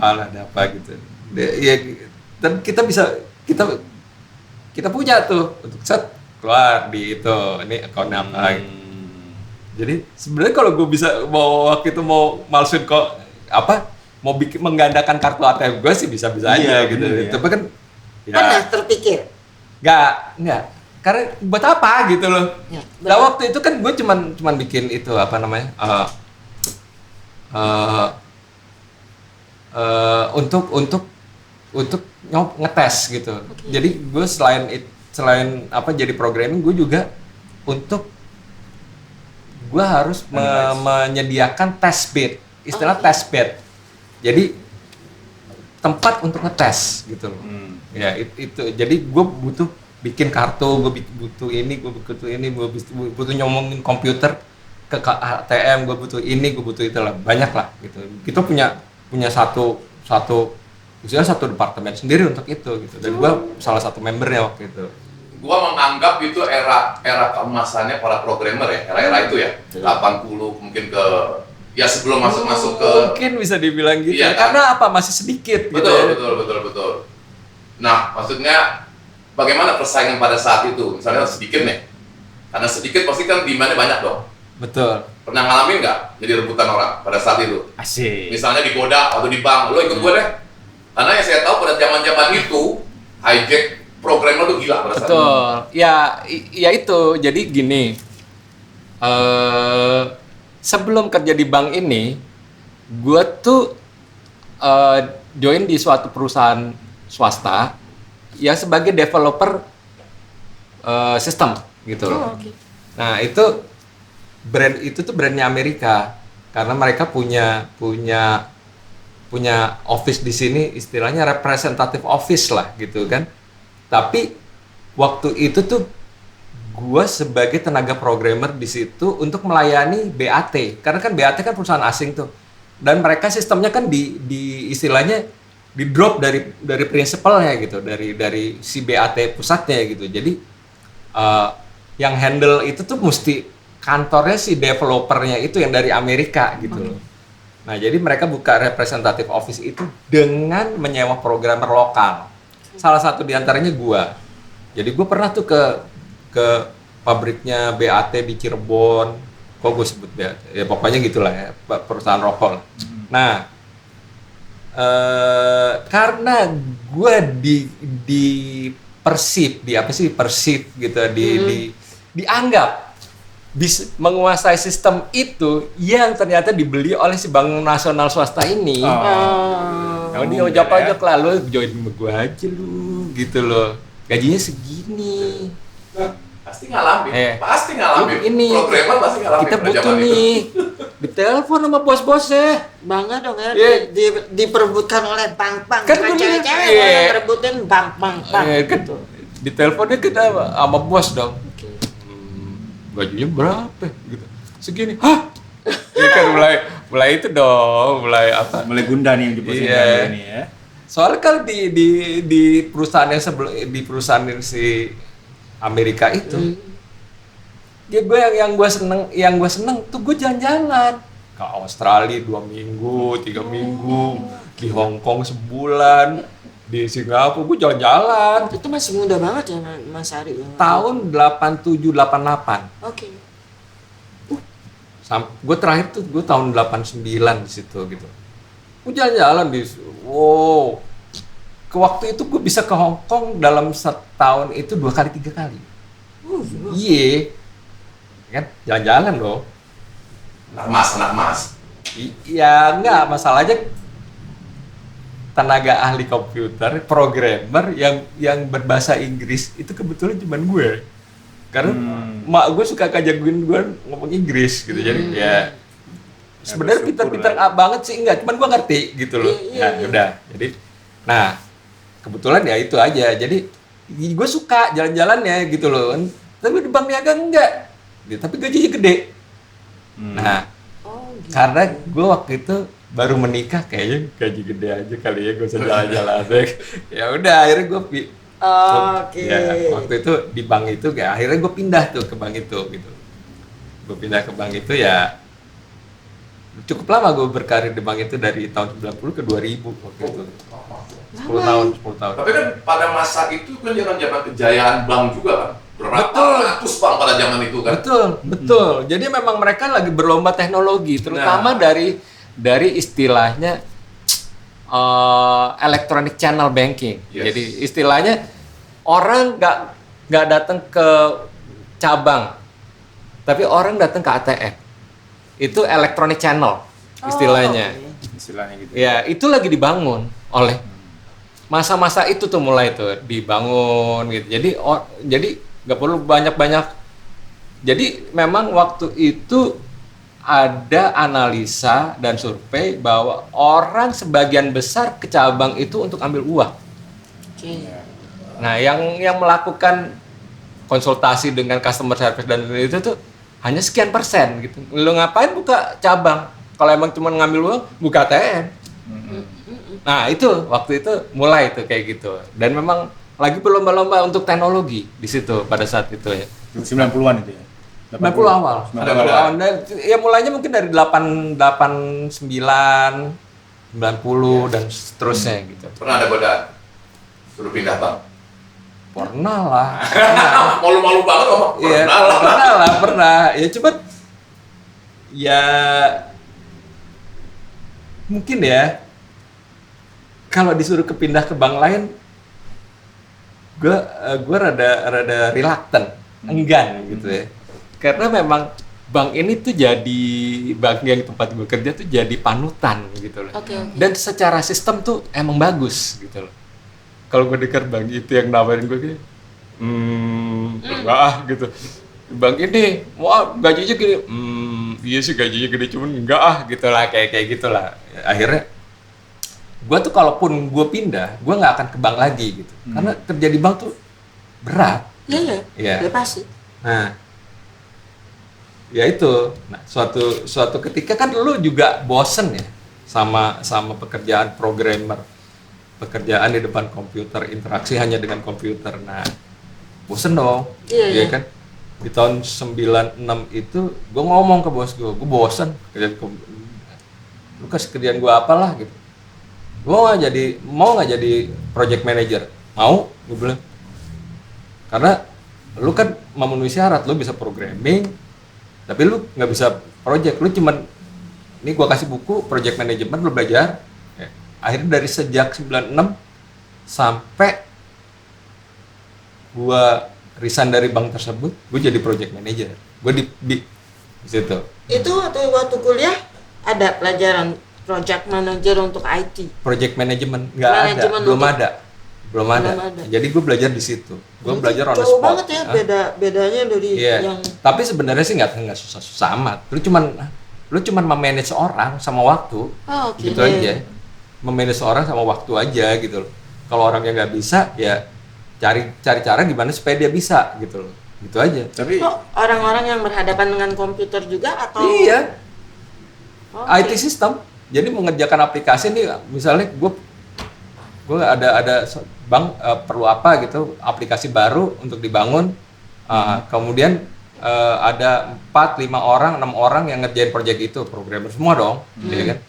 apa gitu. Ya dan kita punya tuh untuk set keluar di itu. Ini account apa gitu. Jadi sebenarnya kalau gue waktu itu mau malsuin kok mau menggandakan kartu ATM gue sih bisa aja gitu. bener ya. Tapi kan Pernah terpikir? Enggak. Karena buat apa gitu loh. Ya, Nah waktu itu kan gue cuman bikin itu apa namanya untuk ngetes gitu. Jadi gue selain jadi programming, gue juga gue harus menyediakan test bed, istilah test bed. Jadi tempat untuk ngetes gitu loh. Ya itu. Jadi gue butuh bikin kartu, gue butuh ini, gue butuh nyomongin komputer ke ATM, gue butuh ini, gue butuh itu lah, banyak lah gitu. Kita punya satu departemen sendiri untuk itu gitu. Dan gue salah satu membernya waktu itu. Gua menganggap itu era keemasannya para programmer ya, era itu ya, 80 mungkin ke ya sebelum masuk ke mungkin bisa dibilang gitu Iya, ya, kan? karena masih sedikit gitu betul, ya. betul. Nah, maksudnya bagaimana persaingan pada saat itu? Misalnya sedikit nih, karena sedikit pasti kan demand-nya banyak dong. Betul. Pernah ngalamin nggak jadi rebutan orang pada saat itu? Asik. Misalnya di Goda atau di bank, lo ikut gue deh. Karena yang saya tahu pada zaman itu hijack programmer tuh gila pada saat itu. Betul. Ya itu. Jadi gini. Sebelum kerja di bank ini, gue tuh join di suatu perusahaan swasta yang sebagai developer sistem gitu loh. Oke. Nah itu tuh brandnya Amerika karena mereka punya office di sini, istilahnya representative office lah gitu kan. Tapi waktu itu tuh gue sebagai tenaga programmer di situ untuk melayani BAT, karena kan BAT kan perusahaan asing tuh, dan mereka sistemnya kan di istilahnya di drop dari prinsipalnya gitu, dari si BAT pusatnya gitu. Jadi yang handle itu tuh mesti kantornya si developernya itu yang dari Amerika gitu loh. Nah jadi mereka buka representative office itu dengan menyewa programmer lokal. Salah satu diantaranya gua. Jadi gua pernah tuh ke pabriknya BAT di Cirebon. Kok gue sebut BAT? Ya pokoknya gitulah ya, perusahaan rokok lah. Nah, karena gue di persip gitu, dianggap bisa menguasai sistem itu yang ternyata dibeli oleh si bank nasional swasta ini. Kalau dia ojok-ojok lah, lu join sama gue aja lu, gitu loh. Gajinya segini. Pasti ngalamin, pasti ngalamin. Ini Programmer pasti ngalamin. kita pada butuh zaman itu. nih ditelepon sama bos-bosnya. Bangga dong ya, Iya. diperebutkan oleh bank-bank. Kan Bukan gua cewek-cewek bilang, iya. yang merebutin bank-bank. Kan diteleponnya kita sama bos dong. Gajinya berapa gitu, segini. Hah? Ya kan mulai itu dong, mulai apa, Mulai gundah nih di posisi Iya. ini ya. soalnya kan di perusahaan yang di perusahaan yang si Amerika itu ya gue yang gue seneng tuh gue jalan-jalan ke Australia 2 minggu 3 minggu, di Hong Kong sebulan, di Singapura, gue jalan-jalan. Itu masih muda banget ya Mas Ari ya? Tahun 87 88. Oke. Gue terakhir tuh gue tahun 89 di situ gitu. Gue jalan-jalan wow. Ke waktu itu gue bisa ke Hong Kong dalam setahun itu 2 kali 3 kali. Iya. Kan jalan-jalan dong. Anak mas. Iya, enggak, masalahnya tenaga ahli komputer, programmer yang berbahasa Inggris itu kebetulan cuma gue. Karena mak gue suka kajakin gue ngomong Inggris gitu. Jadi ya sebenarnya pintar-pintar banget sih enggak, cuman gue ngerti gitu loh. Nah, udah. Jadi kebetulan ya itu aja. Jadi gue suka jalan-jalannya gitu loh. Tapi di bank niaga enggak. Tapi gajinya gede. Nah, karena gue waktu itu baru menikah, kayaknya gaji gede aja kali ya, gue usah jalan-jalan. Ya udah, akhirnya gue ya, waktu itu di bank itu kayak akhirnya gue pindah tuh ke bank itu gitu. Gue pindah ke bank itu ya cukup lama gue berkarir di bank itu dari tahun 90 ke 2000 waktu itu. 10 tahun. Tapi kan pada masa itu kan zaman kejayaan bank juga kan. Beratus bank pada zaman itu kan. Betul. Jadi memang mereka lagi berlomba teknologi, terutama dari istilahnya electronic channel banking. Yes. Jadi istilahnya orang nggak datang ke cabang, tapi orang datang ke ATM. Itu electronic channel istilahnya. Istilahnya gitu. Ya, itu lagi dibangun oleh masa-masa itu tuh mulai tuh dibangun gitu. Jadi nggak perlu banyak-banyak. Jadi memang waktu itu ada analisa dan survei bahwa orang sebagian besar ke cabang itu untuk ambil uang. Nah, yang melakukan konsultasi dengan customer service dan itu tuh hanya sekian persen gitu. Lu ngapain buka cabang? Kalau emang cuma ngambil uang, buka ATM. Nah, itu waktu itu mulai tuh kayak gitu. Dan memang lagi berlomba-lomba untuk teknologi di situ pada saat itu ya. 90-an itu ya. 90 awal. 90 awal. Dan ya mulainya mungkin dari 89, 90 dan seterusnya gitu. Pernah ada godaan suruh pindah bank? Pernah lah. Malu-malu banget ngomong. Iya, pernah. Ya cuman ya mungkin ya kalau disuruh kepindah ke bank lain gue rada reluctant, enggan gitu ya. Karena memang bank ini tuh jadi bank yang tempat gue kerja tuh jadi panutan gitu loh. Dan secara sistem tuh emang bagus gitu loh. Kalau gue dengar bank itu yang nawarin gue kayak enggak gitu. Bank ini wah gajinya gini, iya sih gajinya gede cuman enggak gitulah kayak gitulah. Akhirnya gue tuh kalaupun gue pindah, gue nggak akan ke bank lagi gitu. Karena kerja di bank tuh berat. Iya. Pasti. Nah, ya itu. Nah, suatu ketika kan lu juga bosen ya sama pekerjaan programmer. Pekerjaan di depan komputer, interaksi hanya dengan komputer. Nah, bosen dong. Iya kan? Di tahun 96 itu gue ngomong ke bos gue bosen kerjaan komputer. Lu kasih kerjaan gue apalah gitu. Mau nggak jadi project manager? Mau, gue bilang. Karena lu kan memenuhi syarat, lu bisa programming, tapi lu nggak bisa project. Lu cuman, ini gue kasih buku project management, lu belajar. Akhirnya dari sejak 96 sampai gue resign dari bank tersebut, gue jadi project manager. Gue di situ. Itu waktu kuliah ada pelajaran project manager untuk IT. Project management nggak ada, belum ada. Jadi gue belajar di situ. Gue belajar on the spot. Jauh banget ya bedanya dari yang. Tapi sebenarnya sih nggak susah-susah amat. Lu cuman memanage orang sama waktu, gitu aja. Memanage orang sama waktu aja gitu loh. Kalau orang yang nggak bisa ya cari cara gimana supaya dia bisa gitu loh. Gitu aja. Tapi orang-orang yang berhadapan dengan komputer juga atau? Iya. IT system. Jadi mengerjakan aplikasi nih, misalnya gue ada bank perlu apa gitu, aplikasi baru untuk dibangun. Kemudian ada 4, 5 orang, 6 orang yang ngerjain project itu, programmer semua dong, ya kan?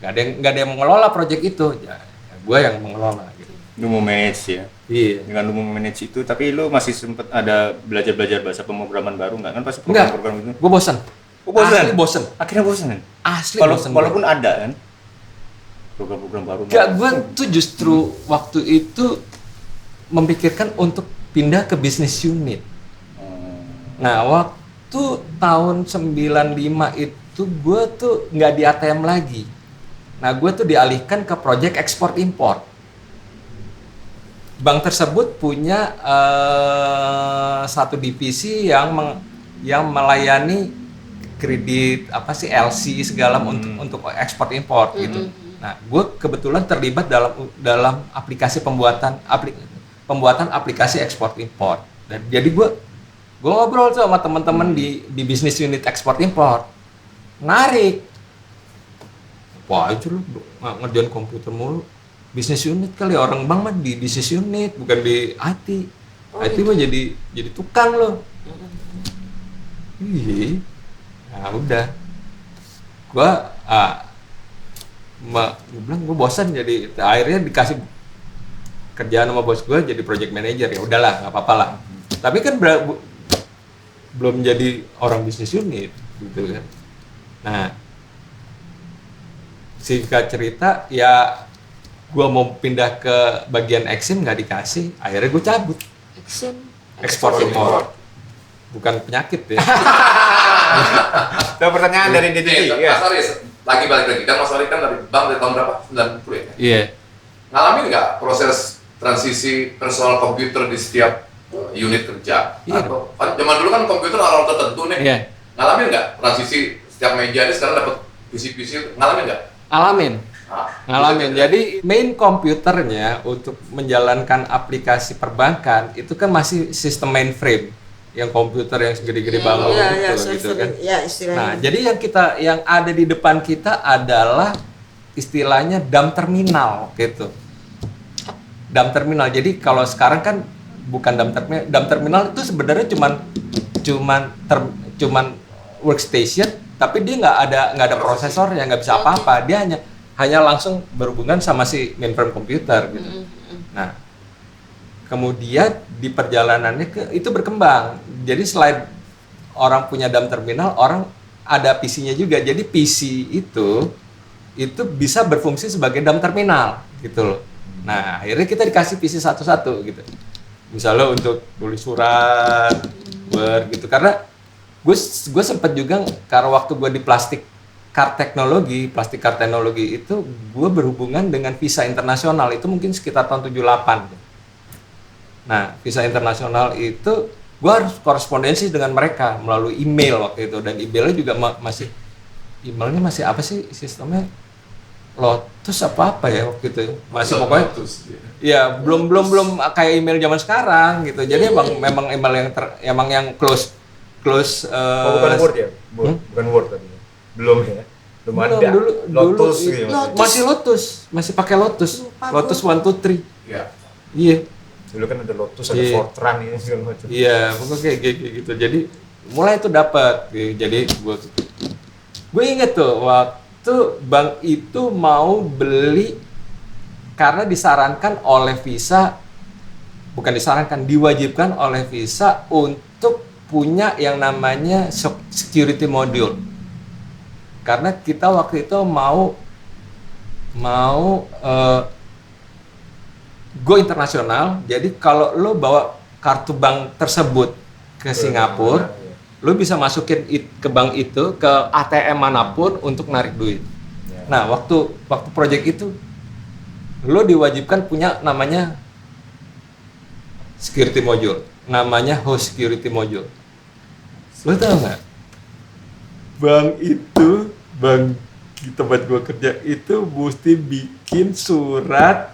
Nggak ada yang mengelola project itu, ya gue yang mengelola gitu. Lu mau manage ya. Iya. Dengan lu mau manage itu, tapi lu masih sempet ada belajar bahasa pemrograman baru nggak? Kan pasti Enggak, program itu. gue bosan. Asli bosan. Akhirnya bosan kan? Asli bosan. Walaupun ada kan program-program baru. Gak, gue tuh justru waktu itu memikirkan untuk pindah ke bisnis unit. Nah, waktu tahun 95 itu gue tuh nggak di ATM lagi. Nah, gue tuh dialihkan ke project ekspor impor. Bank tersebut punya satu divisi yang melayani kredit Hmm. LC segala untuk ekspor impor gitu. Nah, gue kebetulan terlibat dalam aplikasi pembuatan aplikasi ekspor impor. Dan jadi gue ngobrol tuh sama teman-teman di bisnis unit ekspor impor. Menarik. Wah, itu lu ngerjain komputer mulu. Bisnis unit kali, orang bank mah di bisnis unit, bukan di IT. IT mah jadi tukang loh. Iya. Nah, udah. Gua bilang gue bosan, jadi akhirnya dikasih kerjaan sama bos gue jadi project manager. Ya udahlah, nggak apa-apa lah. Tapi kan belum jadi orang bisnis unit gitu kan. Nah, singkat cerita ya gue mau pindah ke bagian Exim nggak dikasih, akhirnya gue cabut. Exim. Ekspor impor, bukan penyakit ya. Itu pertanyaan dari DTI. Mas Aris, lagi balik lagi kan Mas Aris kan dari bank dari tahun berapa? 90 ya? Iya. Ngalamin nggak proses transisi personal komputer di setiap unit kerja? Iya. Atau kan zaman dulu kan komputer orang tertentu nih. Iya. Ngalamin nggak transisi setiap meja ini sekarang dapat PC, ngalamin nggak? Ngalamin. Ngalamin. Jadi main komputernya untuk menjalankan aplikasi perbankan itu kan masih sistem mainframe, yang komputer yang segede-gede banget gitu kan. Ya, istilahnya. Nah, jadi yang ada di depan kita adalah istilahnya dump terminal gitu. Dump terminal. Jadi kalau sekarang kan bukan dump terminal. Dump terminal itu sebenarnya cuman workstation, tapi dia nggak ada prosesor, yang nggak bisa apa-apa. Dia hanya langsung berhubungan sama si mainframe komputer gitu. Nah, kemudian di perjalanannya itu berkembang. Jadi selain orang punya dump terminal, orang ada PC-nya juga. Jadi PC itu bisa berfungsi sebagai dump terminal gitu loh. Nah, akhirnya kita dikasih PC satu-satu gitu. Misalnya untuk tulis surat, Word gitu. Karena gue sempet juga karena waktu gue di plastik card teknologi itu gue berhubungan dengan visa internasional itu mungkin sekitar tahun 78. Nah, visa internasional itu gue harus korespondensi dengan mereka melalui email waktu itu, dan emailnya juga emailnya masih apa sih sistemnya, Lotus apa ya waktu itu, masih pokoknya ya belum kayak email zaman sekarang gitu. Jadi memang email yang close bukan Word ya? Bukan Word tadi. Belum ada. Dulu Lotus gitu. Masih Lotus, masih pakai Lotus. Lotus 1 2 3. Iya. Iya. Dulu kan ada Lotus, ada Fortran ini segala macam. Iya, pokoknya kayak gitu. Jadi mulai itu dapat. Jadi gue inget tuh waktu bank itu mau beli karena disarankan oleh Visa, bukan disarankan, diwajibkan oleh Visa untuk punya yang namanya security module. Karena kita waktu itu mau go internasional. Jadi kalau lo bawa kartu bank tersebut ke Singapura, lo bisa masukin ke bank itu, ke ATM manapun untuk narik duit. Nah, waktu project itu lo diwajibkan punya namanya security module, namanya host security module. Lo tau nggak? Bank di tempat gua kerja itu mesti bikin surat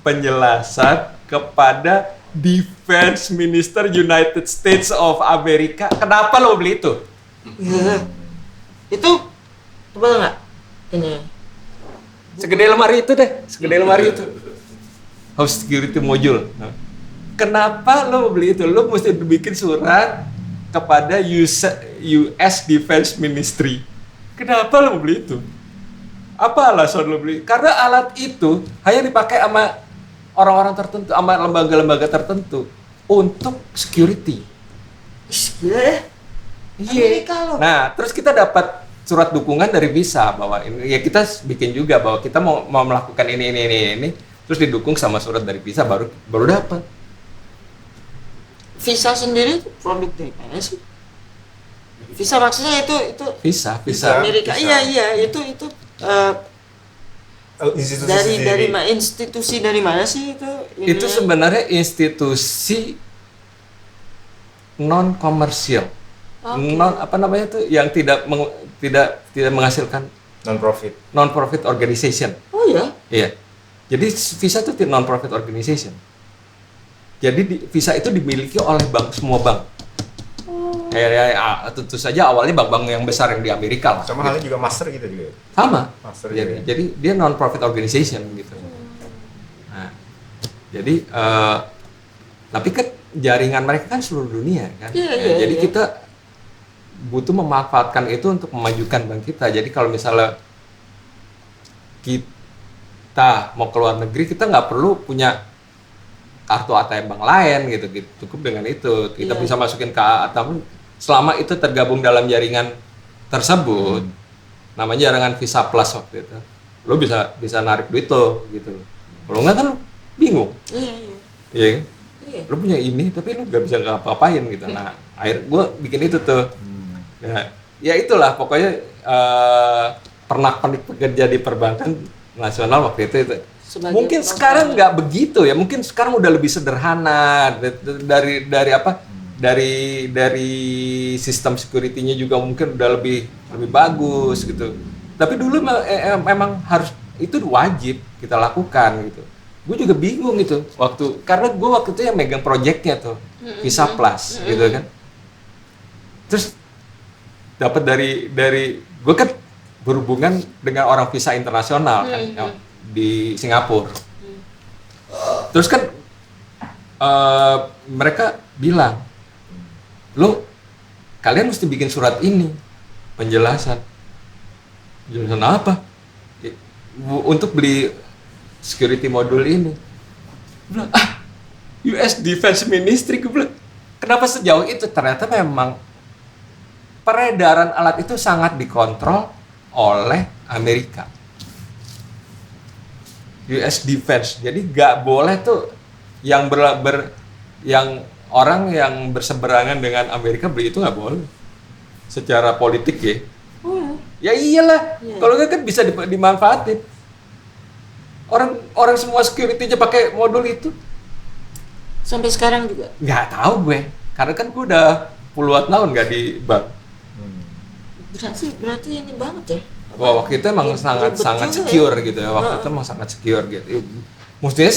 penjelasan kepada Defense Minister United States of America. Kenapa lo beli itu? Ya. Itu tebal nggak? Ini. Segede lemari itu deh, segede lemari itu. House security module. Kenapa lo beli itu? Lo mesti bikin surat kepada US Defense Ministry. Kenapa lo beli itu? Apa alasan lo beli? Karena alat itu hanya dipakai sama orang-orang tertentu, sama lembaga-lembaga tertentu untuk security. Gila ya. Amerika loh. Nah, terus kita dapat surat dukungan dari Visa bahwa ini ya kita bikin juga bahwa kita mau melakukan ini, terus didukung sama surat dari Visa baru dapat. Visa sendiri itu produk dari mana sih? Visa maksudnya itu Visa. Amerika. Visa. Iya, itu Institusi dari sendiri. institusi dari mana sih itu? Itu sebenarnya institusi non komersial. Oke. Apa namanya tuh yang tidak menghasilkan non profit organization. Oh ya? Iya. Jadi Visa itu non profit organization. Jadi Visa itu dimiliki oleh semua bank. Tentu saja awalnya bank-bank yang besar yang di Amerika lah. sama halnya juga master gitu juga. Sama. Master Jadi dia non profit organization gitu. Nah, jadi tapi kan jaringan mereka kan seluruh dunia kan. Iya, Jadi iya. kita butuh memanfaatkan itu untuk memajukan bank kita. Jadi kalau misalnya kita mau ke luar negeri, kita nggak perlu punya kartu ATM bank lain gitu. Cukup dengan itu kita Iya. bisa masukin ke ATM selama itu tergabung dalam jaringan tersebut. Namanya jaringan Visa Plus waktu itu. Lo bisa narik duit lo gitu. Kalau nggak kan lo bingung. Iya. Iya kan? Iya. Lo punya ini tapi lo nggak bisa ngapa-ngapain gitu. Nah, gue bikin itu tuh. Ya itulah pokoknya pernak-pernik pekerja di perbankan nasional waktu itu. Sebagai Mungkin program. sekarang nggak begitu ya. Mungkin sekarang udah lebih sederhana dari apa? Dari sistem security-nya juga mungkin udah lebih bagus gitu. Tapi dulu memang harus itu wajib kita lakukan gitu. Gue juga bingung gitu karena gue waktu itu yang megang proyeknya tuh Visa Plus gitu kan. Terus dapat dari gue kan berhubungan dengan orang visa internasional kan di Singapura. Terus kan mereka bilang, kalian mesti bikin surat ini penjelasan apa? Untuk beli security modul ini. Gue bilang, US Defense Ministry. Gue bilang, kenapa sejauh itu? Ternyata memang peredaran alat itu sangat dikontrol oleh Amerika. US Defense. Jadi nggak boleh tuh yang yang orang yang berseberangan dengan Amerika beli itu nggak boleh. Secara politik ya. Ya iyalah. Iya. Kalau nggak kan bisa dimanfaatin. Orang semua security-nya pakai modul itu. Sampai sekarang juga. Nggak tahu gue. Karena kan gue udah puluhan tahun nggak di bank. Berarti ini banget ya. Wah, waktu itu emang Ribet sangat juga secure ya. gitu ya. Waktu itu emang sangat secure gitu. Mestinya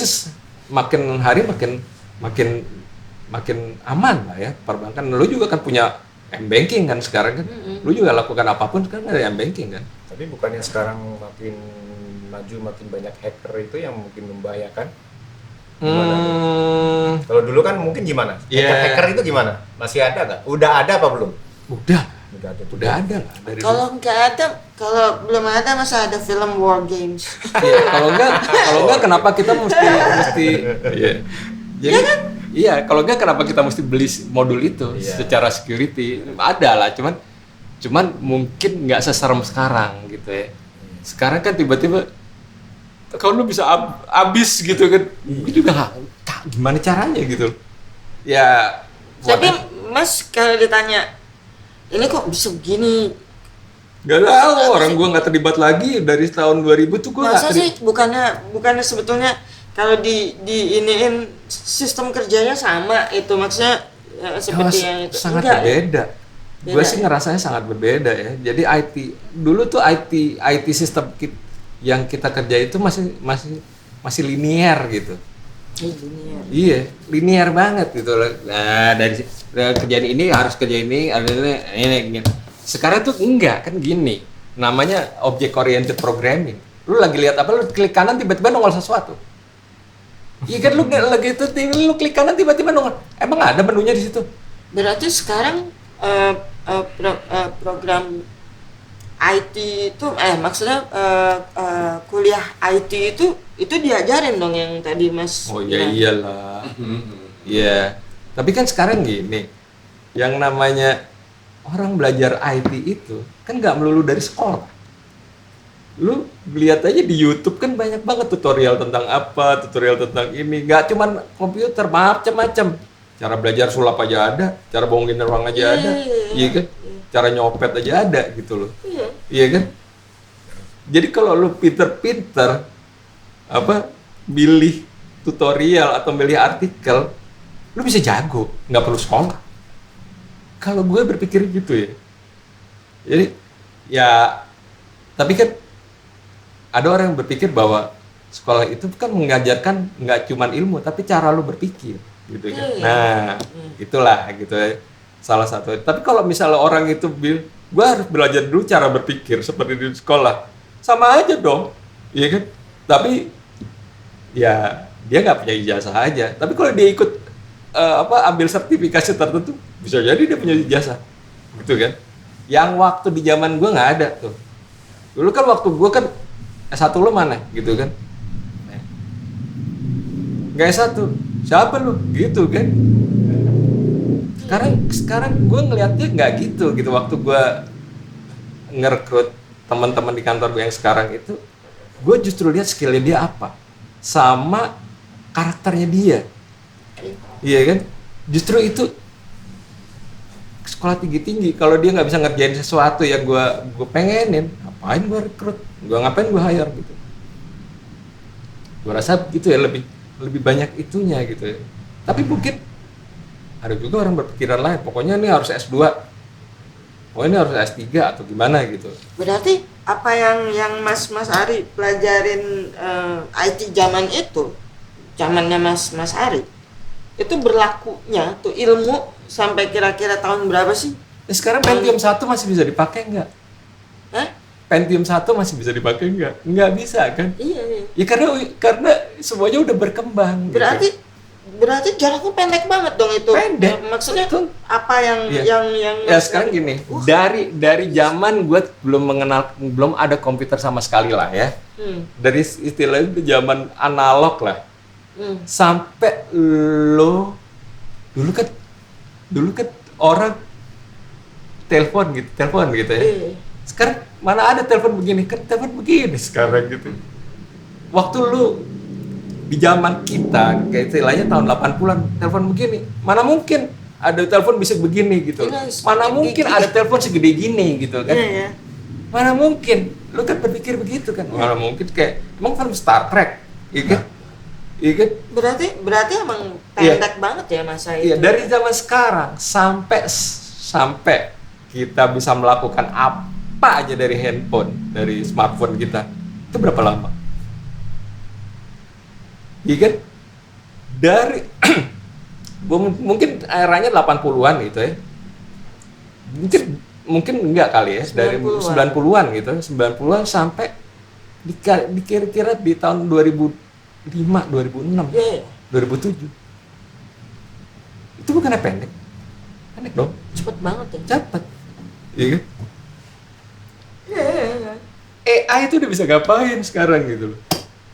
makin hari makin aman lah ya perbankan. Lu juga kan punya m-banking kan sekarang kan. Lu juga lakukan apapun kan ada m-banking kan. Tapi bukannya sekarang makin maju makin banyak hacker itu yang mungkin membahayakan? Gimana tuh? Kalau dulu kan mungkin gimana? Yeah. Hacker itu gimana? Masih ada nggak? Udah ada apa belum? Udah Udah ada. lah dari Kalau nggak ada, kalau belum ada masa ada film War Games. Iya, kalau enggak kenapa kita mesti iya. Jadi iya, kalau enggak kenapa kita mesti beli modul itu secara security? Ada lah, cuman mungkin nggak seserem sekarang gitu ya. Sekarang kan tiba-tiba kalau lu bisa habis gitu kan. Itu juga gimana caranya gitu. Ya Tapi Mas kalau ditanya, ini kok bisa begini? nggak tahu, orang gua nggak terlibat lagi dari tahun 2000 tuh gua Masa sih bukannya sebetulnya kalau iniin sistem kerjanya sama itu maksudnya seperti yang itu. sangat Enggak, berbeda. Gue Beda, sih ya? ngerasanya sangat berbeda ya. Jadi dulu tuh IT sistem yang kita kerja itu masih linear gitu. Dunia. Iya, linear banget gitu loh. Nah, dari kerjaan ini harus kerja ini, ini. Sekarang tuh enggak kan gini. Namanya object oriented programming. Lu lagi lihat apa, lu klik kanan tiba-tiba nongol sesuatu. Iya kan, lu lagi itu lu klik kanan tiba-tiba nongol. Emang ada menunya di situ? Berarti sekarang program IT itu maksudnya kuliah IT itu diajarin dong yang tadi Mas. Oh ya bilang. iyalah. Iya. Tapi kan sekarang gini, yang namanya orang belajar IT itu kan nggak melulu dari sekolah. Lu lihat aja di YouTube kan banyak banget tutorial tentang apa, tutorial tentang ini. Nggak cuman komputer, macam-macam. Cara belajar sulap aja ada, cara bohongin orang aja ada, iya kan? Cara nyopet aja ada gitu loh. Iya kan? Jadi kalau lu pinter-pinter milih tutorial atau milih artikel, lu bisa jago, nggak perlu sekolah. Kalau gue berpikir gitu ya. Jadi ya, tapi kan ada orang yang berpikir bahwa sekolah itu kan mengajarkan nggak cuman ilmu, tapi cara lu berpikir, gitu kan. Nah, itulah gitu ya. Salah satu. Tapi kalau misalnya orang itu gue harus belajar dulu cara berpikir seperti di sekolah, sama aja dong, iya kan? Tapi ya dia nggak punya ijazah aja. Tapi kalau dia ikut ambil sertifikasi tertentu, bisa jadi dia punya ijazah, gitu kan? Yang waktu di zaman gue nggak ada tuh. Dulu kan waktu gue kan S1 lo mana, gitu kan? Nggak S1, siapa lu, gitu kan? Sekarang gue ngelihatnya nggak gitu waktu gue ngerekrut teman-teman di kantor gue yang sekarang itu, gue justru lihat skillnya dia apa sama karakternya dia, iya kan? Justru itu sekolah tinggi kalau dia nggak bisa ngerjain sesuatu yang gue pengenin, ngapain gue rekrut, ngapain gue hire gitu. Gue rasa gitu ya, lebih banyak itunya gitu ya. Tapi mungkin ada juga orang berpikiran lain, pokoknya ini harus S2, pokoknya ini harus S3 atau gimana gitu. Berarti apa yang Mas Ari pelajarin IT zamannya Mas Ari, itu berlakunya tuh ilmu sampai kira-kira tahun berapa sih? Sekarang Pentium 1 masih bisa dipakai nggak? Pentium 1 masih bisa dipakai nggak? Nggak bisa kan? Iya. Ya karena semuanya udah berkembang. Berarti jaraknya pendek banget dong itu. Pendek. Maksudnya betul. apa yang Ya sekarang gini, dari zaman gue belum ada komputer sama sekali lah ya. Dari istilahnya zaman analog lah. Sampai dulu kan orang telepon gitu ya. Sekarang mana ada telepon begini, kan telepon begini sekarang gitu. Waktu lu di zaman kita, kayak istilahnya tahun 80-an, telepon begini, mana mungkin ada telepon bisa begini gitu. Mana mungkin ada telepon segede gini gitu kan. Mana mungkin, lu kan berpikir begitu kan. Mana mungkin kayak, emang film Star Trek, iya kan? Berarti emang pendek banget ya masa itu. Iya, dari zaman sekarang sampai kita bisa melakukan apa aja dari handphone, dari smartphone kita, itu berapa lama? Iya kan? Dari mungkin eranya 80-an gitu ya. Mungkin enggak kali ya, dari 90-an gitu. 90-an sampai dikira-kira di tahun 2005, 2006, 2007. Itu bukannya pendek? Pendek dong. Cepet banget ya. Cepet. Iya kan? AI itu udah bisa ngapain sekarang gitu loh.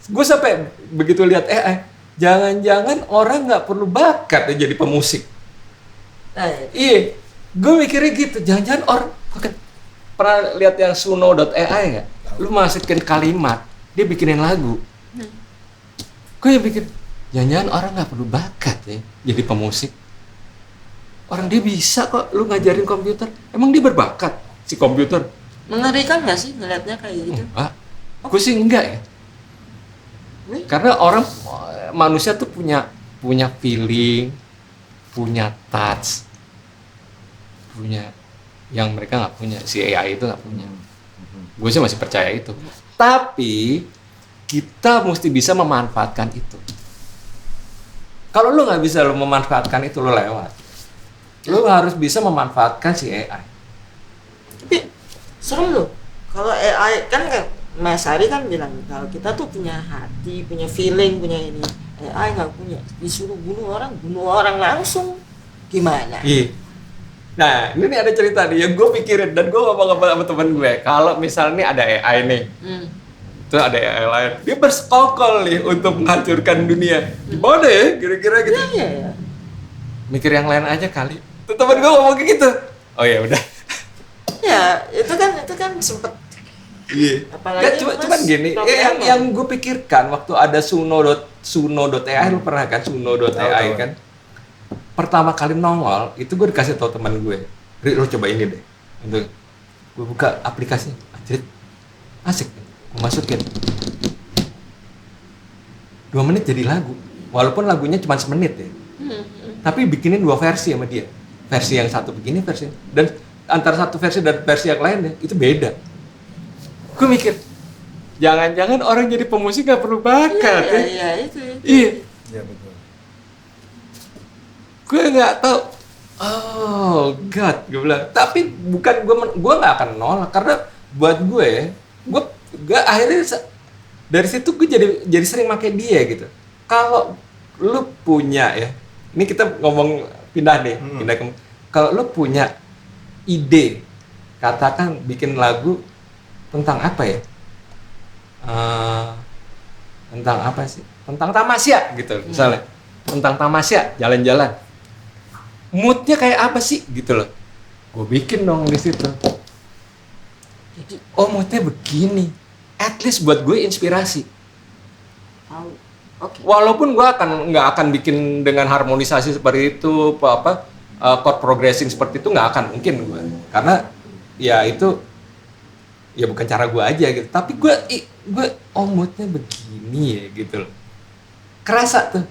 Gue sampai begitu lihat AI, jangan-jangan orang nggak perlu bakat ya jadi pemusik. Iya, gue mikirnya gitu. Jangan-jangan orang pernah lihat yang Suno.ai nggak? Lu masukin kalimat, dia bikinin lagu. Gue yang pikir, jangan-jangan orang nggak perlu bakat ya jadi pemusik. Orang dia bisa kok, lu ngajarin komputer. Emang dia berbakat si komputer? Mengerikan nggak sih ngeliatnya kayak gitu? Gue sih enggak ya. Karena manusia tuh punya feeling, punya touch, punya yang mereka nggak punya, si AI itu nggak punya. Gue sih masih percaya itu. Tapi kita mesti bisa memanfaatkan itu. Kalau lu nggak bisa lu memanfaatkan itu, lu lewat. Lu harus bisa memanfaatkan si AI. Tapi serem loh. Kalau AI kan Mas Ari kan bilang kalau kita tuh punya hati, punya feeling, punya ini. AI nggak punya. Disuruh bunuh orang langsung. Gimana? Iya. Nah, ini nih ada cerita nih yang gue pikirin dan gue ngomong sama temen gue, kalau misalnya nih ada AI nih, itu ada AI lain, dia bersekongkol nih untuk menghancurkan dunia. Gimana ya? Kira-kira gitu. Iya. Mikir yang lain aja kali. Tuh temen gue ngomong kayak gitu. Oh ya udah. Ya, itu kan sempet. Iya. Apalagi Cuman gini, yang gue pikirkan waktu ada suno.ai, lu pernah kan suno.ai kan? Pertama kali nongol itu gue dikasih tau teman gue, Ri, lu coba ini deh. Untuk gue buka aplikasinya, anjir, asik, gue masukin. 2 menit jadi lagu, walaupun lagunya cuma semenit ya. Tapi bikinin 2 versi sama dia. Versi yang satu begini, versi dan antara satu versi dan versi yang lainnya itu beda. Gue mikir, jangan-jangan orang jadi pemusik gak perlu bakat ya? Iya, itu. Iya. Iya betul. Gue nggak tahu. Oh God, gue bilang. Tapi bukan gue nggak akan nolak karena buat gue akhirnya dari situ gue jadi sering pakai dia gitu. Kalau lu punya ya, ini kita ngomong pindah nih, kalau lu punya ide, katakan bikin lagu tentang apa ya? Tentang apa sih? Tentang tamasya gitu misalnya. Tentang tamasya, jalan-jalan. Moodnya kayak apa sih gitu loh. Gue bikin dong di situ. Jadi, oh moodnya begini. At least buat gue inspirasi. Tahu. Oke. Walaupun gue nggak akan bikin dengan harmonisasi seperti itu, chord progressing seperti itu nggak akan mungkin gue. Karena ya itu ya bukan cara gue aja gitu. Tapi gue moodnya begini ya gitu loh. Kerasa tuh.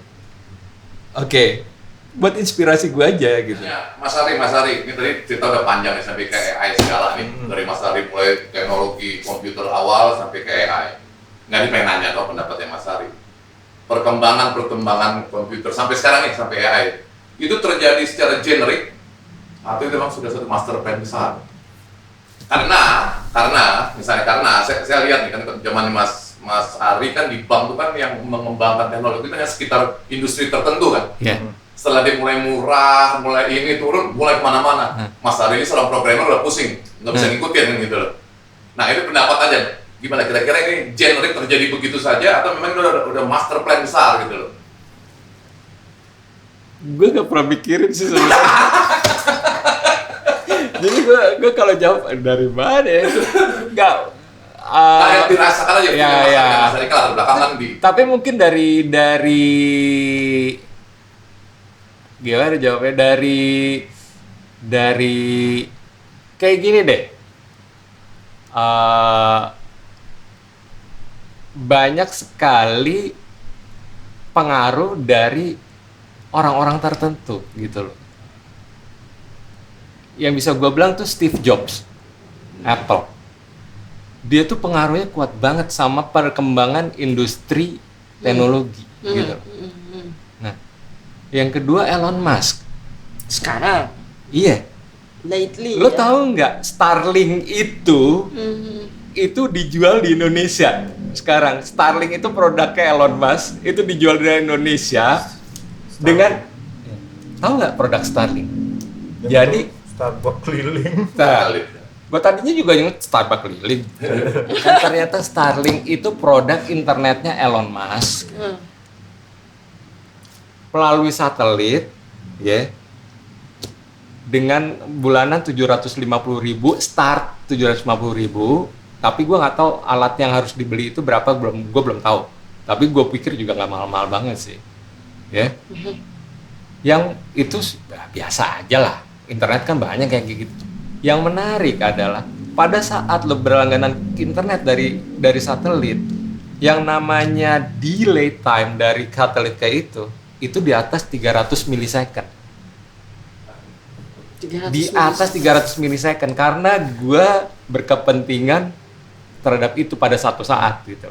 Oke. Buat inspirasi gue aja gitu. Ya, Mas Ari, ini tadi cerita udah panjang ya sampai ke AI segala nih. Dari Mas Ari mulai teknologi komputer awal sampai ke AI. Nggak pengen nanya dong pendapatnya Mas Ari. Perkembangan komputer sampai sekarang nih, sampai AI. Itu terjadi secara generik atau itu memang sudah satu master plan besar? Karena saya lihat nih kan zaman Mas Ari kan di bank itu kan yang mengembangkan teknologi itu hanya sekitar industri tertentu kan. Yeah. Setelah dia mulai murah, mulai ini turun, mulai kemana-mana. Mas Ari ini seorang programmer udah pusing, nggak bisa ngikutin kan gitu loh. Nah itu pendapat aja, gimana kira-kira ini generik terjadi begitu saja atau memang udah master plan besar gitu loh? Gue gak pernah mikirin sih sebenarnya. Jadi gue kalau jawab dari mana ya? Nggak. Yang dirasakan aja. Ya. Mas Ari kan belakangan di. Tapi mungkin dari gimana jawabnya, dari kayak gini deh. Banyak sekali pengaruh dari orang-orang tertentu gitu loh. Yang bisa gue bilang tuh Steve Jobs, Apple. Dia tuh pengaruhnya kuat banget sama perkembangan industri teknologi gitu loh. Nah, yang kedua Elon Musk. Sekarang. Iya. Lately. Lo tahu nggak Starlink itu dijual di Indonesia sekarang. Starlink itu produknya Elon Musk, itu dijual di Indonesia dengan tahu nggak produk Starlink? Jadi Starbucks keliling. Gue tadinya juga inget Starbucks keliling. Dan ternyata Starlink itu produk internetnya Elon Musk. Melalui satelit, ya. Dengan bulanan 750.000, start 750.000. Tapi gue nggak tahu alat yang harus dibeli itu berapa, gue belum tahu. Tapi gue pikir juga nggak mahal-mahal banget sih, ya. Yang itu biasa aja lah. Internet kan banyak kayak gitu. Yang menarik adalah pada saat lo berlangganan internet dari satelit, yang namanya delay time dari satelit kayak itu di atas 300 milisecond. Di atas 300 milisecond karena gue berkepentingan terhadap itu pada satu saat gitu.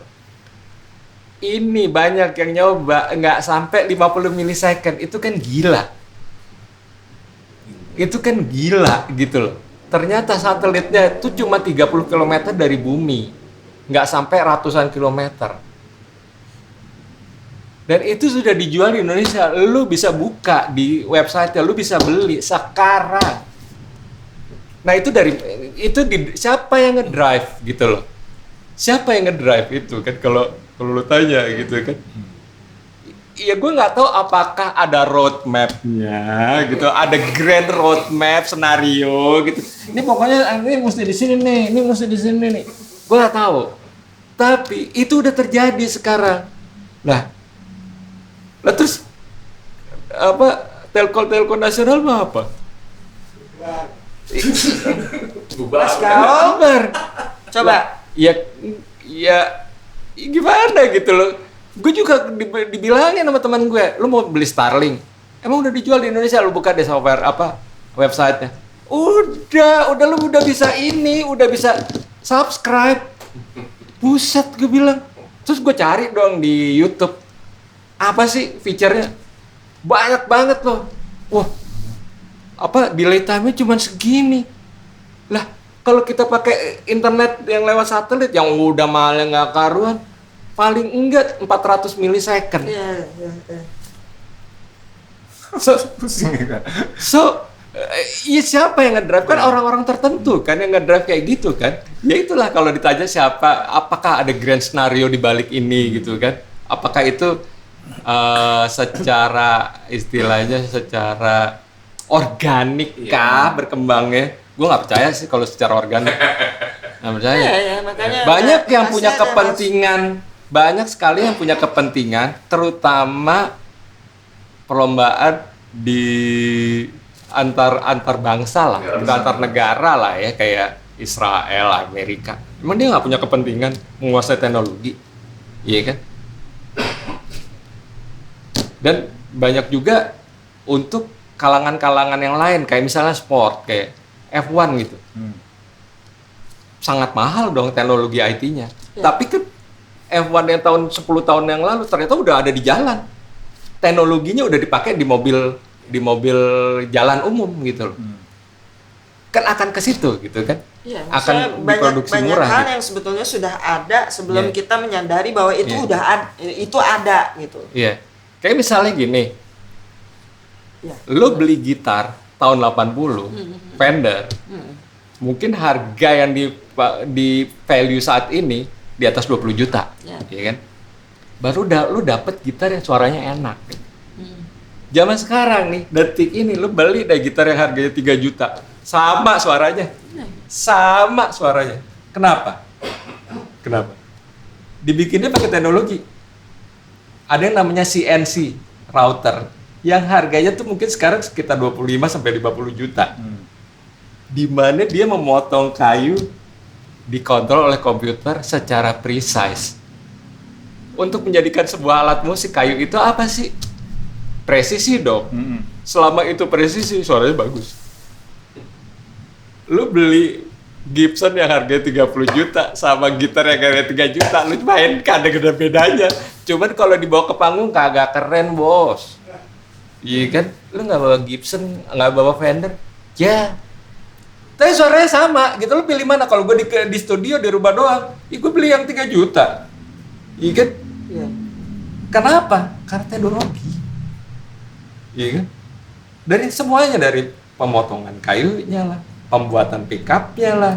Ini banyak yang nyoba nggak sampai 50 milisecond, itu kan gila. Itu kan gila gitu loh. Ternyata satelitnya itu cuma 30 km dari bumi, nggak sampai ratusan kilometer. Dan itu sudah dijual di Indonesia. Lu bisa buka di website, lu bisa beli sekarang. Nah siapa yang ngedrive gitu loh? Siapa yang ngedrive itu kan kalau lu tanya gitu kan? Iya, gue nggak tahu apakah ada roadmap-nya gitu, ada grand roadmap senario gitu. Ini pokoknya ini mesti di sini nih, ini mesti di sini nih. Gue nggak tahu. Tapi itu udah terjadi sekarang. Lah terus apa? Telkom nasional mah apa? Kabar. Coba. Ya gimana gitu loh. Gue juga dibilangin sama teman gue, lu mau beli Starlink? Emang udah dijual di Indonesia? Lu buka deh software websitenya. Udah lu udah bisa udah bisa subscribe. Buset, gue bilang. Terus gue cari dong di YouTube. Apa sih fiturnya? Banyak banget loh. Wah, delay time-nya cuma segini. Lah, kalau kita pakai internet yang lewat satelit yang udah mahalnya nggak karuan, paling enggak 400 milisecond. Iya. Iya, siapa yang ngedrive? Kan orang-orang tertentu kan yang ngedrive kayak gitu kan. Ya itulah kalau ditanya siapa, apakah ada grand scenario di balik ini gitu kan. Apakah itu secara istilahnya secara organik kah berkembangnya? Gue nggak percaya sih kalau secara organik. Nggak percaya. Iya, makanya Banyak yang punya kepentingan, banyak sekali yang punya kepentingan, terutama perlombaan di antar bangsa lah, antar negara lah ya, kayak Israel, Amerika. Emang dia nggak punya kepentingan menguasai teknologi, iya kan? Dan banyak juga untuk kalangan-kalangan yang lain, kayak misalnya sport, kayak F1 gitu. Sangat mahal dong teknologi IT-nya. Ya. Tapi kan F1 yang tahun 10 tahun yang lalu ternyata udah ada di jalan. Teknologinya udah dipakai di mobil jalan umum gitu loh. Kan akan ke situ gitu kan. Iya, akan diproduksi banyak murah. Banyak hal gitu. yang sebetulnya sudah ada sebelum kita menyadari bahwa itu itu ada gitu. Iya. Kayak misalnya gini. Lo beli gitar tahun 80, Fender. Mungkin harga yang di value saat ini di atas 20 juta. Ya kan? Baru lu dapet gitar yang suaranya enak. Zaman sekarang nih, detik ini lu beli deh gitar yang harganya 3 juta. Sama suaranya. Kenapa? Dibikinnya pakai teknologi. Ada yang namanya CNC router yang harganya tuh mungkin sekarang sekitar 25 sampai 50 juta. Di mana dia memotong kayu dikontrol oleh komputer secara precise. Untuk menjadikan sebuah alat musik, kayu itu apa sih? Presisi dong. Selama itu presisi, suaranya bagus. Lu beli Gibson yang harganya 30 juta sama gitar yang harganya 3 juta, lu main kan ada bedanya. Cuman kalau dibawa ke panggung kagak keren, bos. Iya kan? Lu nggak bawa Gibson, nggak bawa Fender, ya. Tapi suaranya sama, gitu. Lu pilih mana? Kalau gue di studio di rumah doang, gue beli yang 3 juta. Iya kan? Iya. Kenapa? Karena teknologi. Iya kan? Dari semuanya, dari pemotongan kayunya lah, pembuatan pickupnya lah,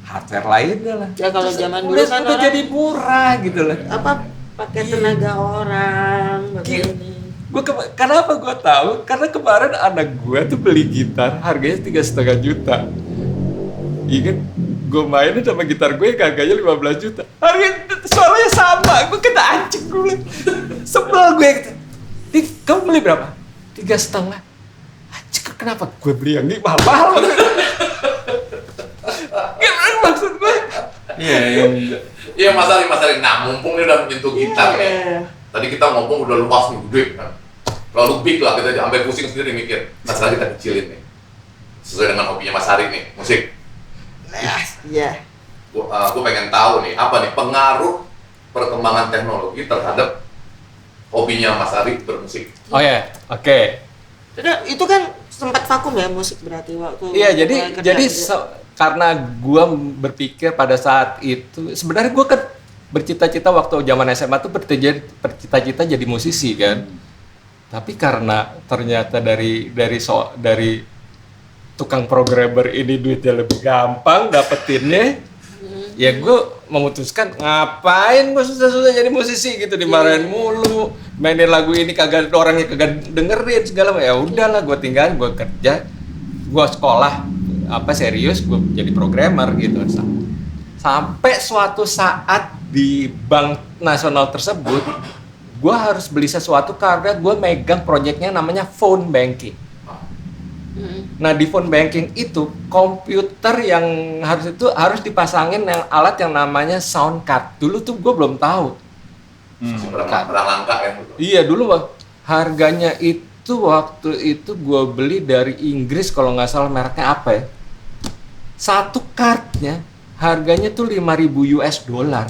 hardware lainnya lah. Ya kalau zaman dulu kan udah jadi murah gitu lah. Apa pakai tenaga orang begini. Kenapa gue tahu? Karena kemarin anak gue tuh beli gitar harganya 3,5 juta. Iya kan? Gue mainin sama gitar gue yang harganya 15 juta. Harganya suaranya sama. Gue kena anjing gue. Sebel gue gitu. Kamu beli berapa? 3,5. Anjing, kenapa gue beli yang ini mahal-mahal? Gimana maksud gue? Iya, Mas Ari. Nah, mumpung dia udah menyentuh gitar nih. Tadi kita ngomong udah luas nih, gede kan. Terlalu big lah, kita sampai pusing sendiri mikir. Masalah kita kecilin nih. Sesuai dengan hobinya Mas Ari nih, musik. Iya. Gue pengen tahu nih, apa nih pengaruh perkembangan teknologi terhadap hobinya Mas Ari bermusik. Oh ya, oke. Itu kan sempat vakum ya musik berarti waktu. Iya, jadi karena gue berpikir pada saat itu, sebenarnya gue kan bercita-cita waktu zaman SMA tuh bercita-cita jadi musisi kan. Tapi karena ternyata dari tukang programmer ini duitnya lebih gampang dapetinnya, ya gue memutuskan ngapain gue susah-susah jadi musisi gitu, dimarahin mulu, mainin lagu ini kagak orangnya kagak dengerin segala macam. Ya udahlah, gue tinggalin, gue kerja, gue sekolah serius, gue jadi programmer gitu. Sampai suatu saat di bank nasional tersebut, gue harus beli sesuatu karena gue megang proyeknya namanya phone banking. Nah di phone banking itu komputer yang harus dipasangin yang alat yang namanya sound card. Dulu tuh gue belum tahu. Barang langka ya. Iya dulu harganya itu waktu itu gue beli dari Inggris kalau nggak salah mereknya apa ya. Satu cardnya harganya tuh 5.000 US dollar.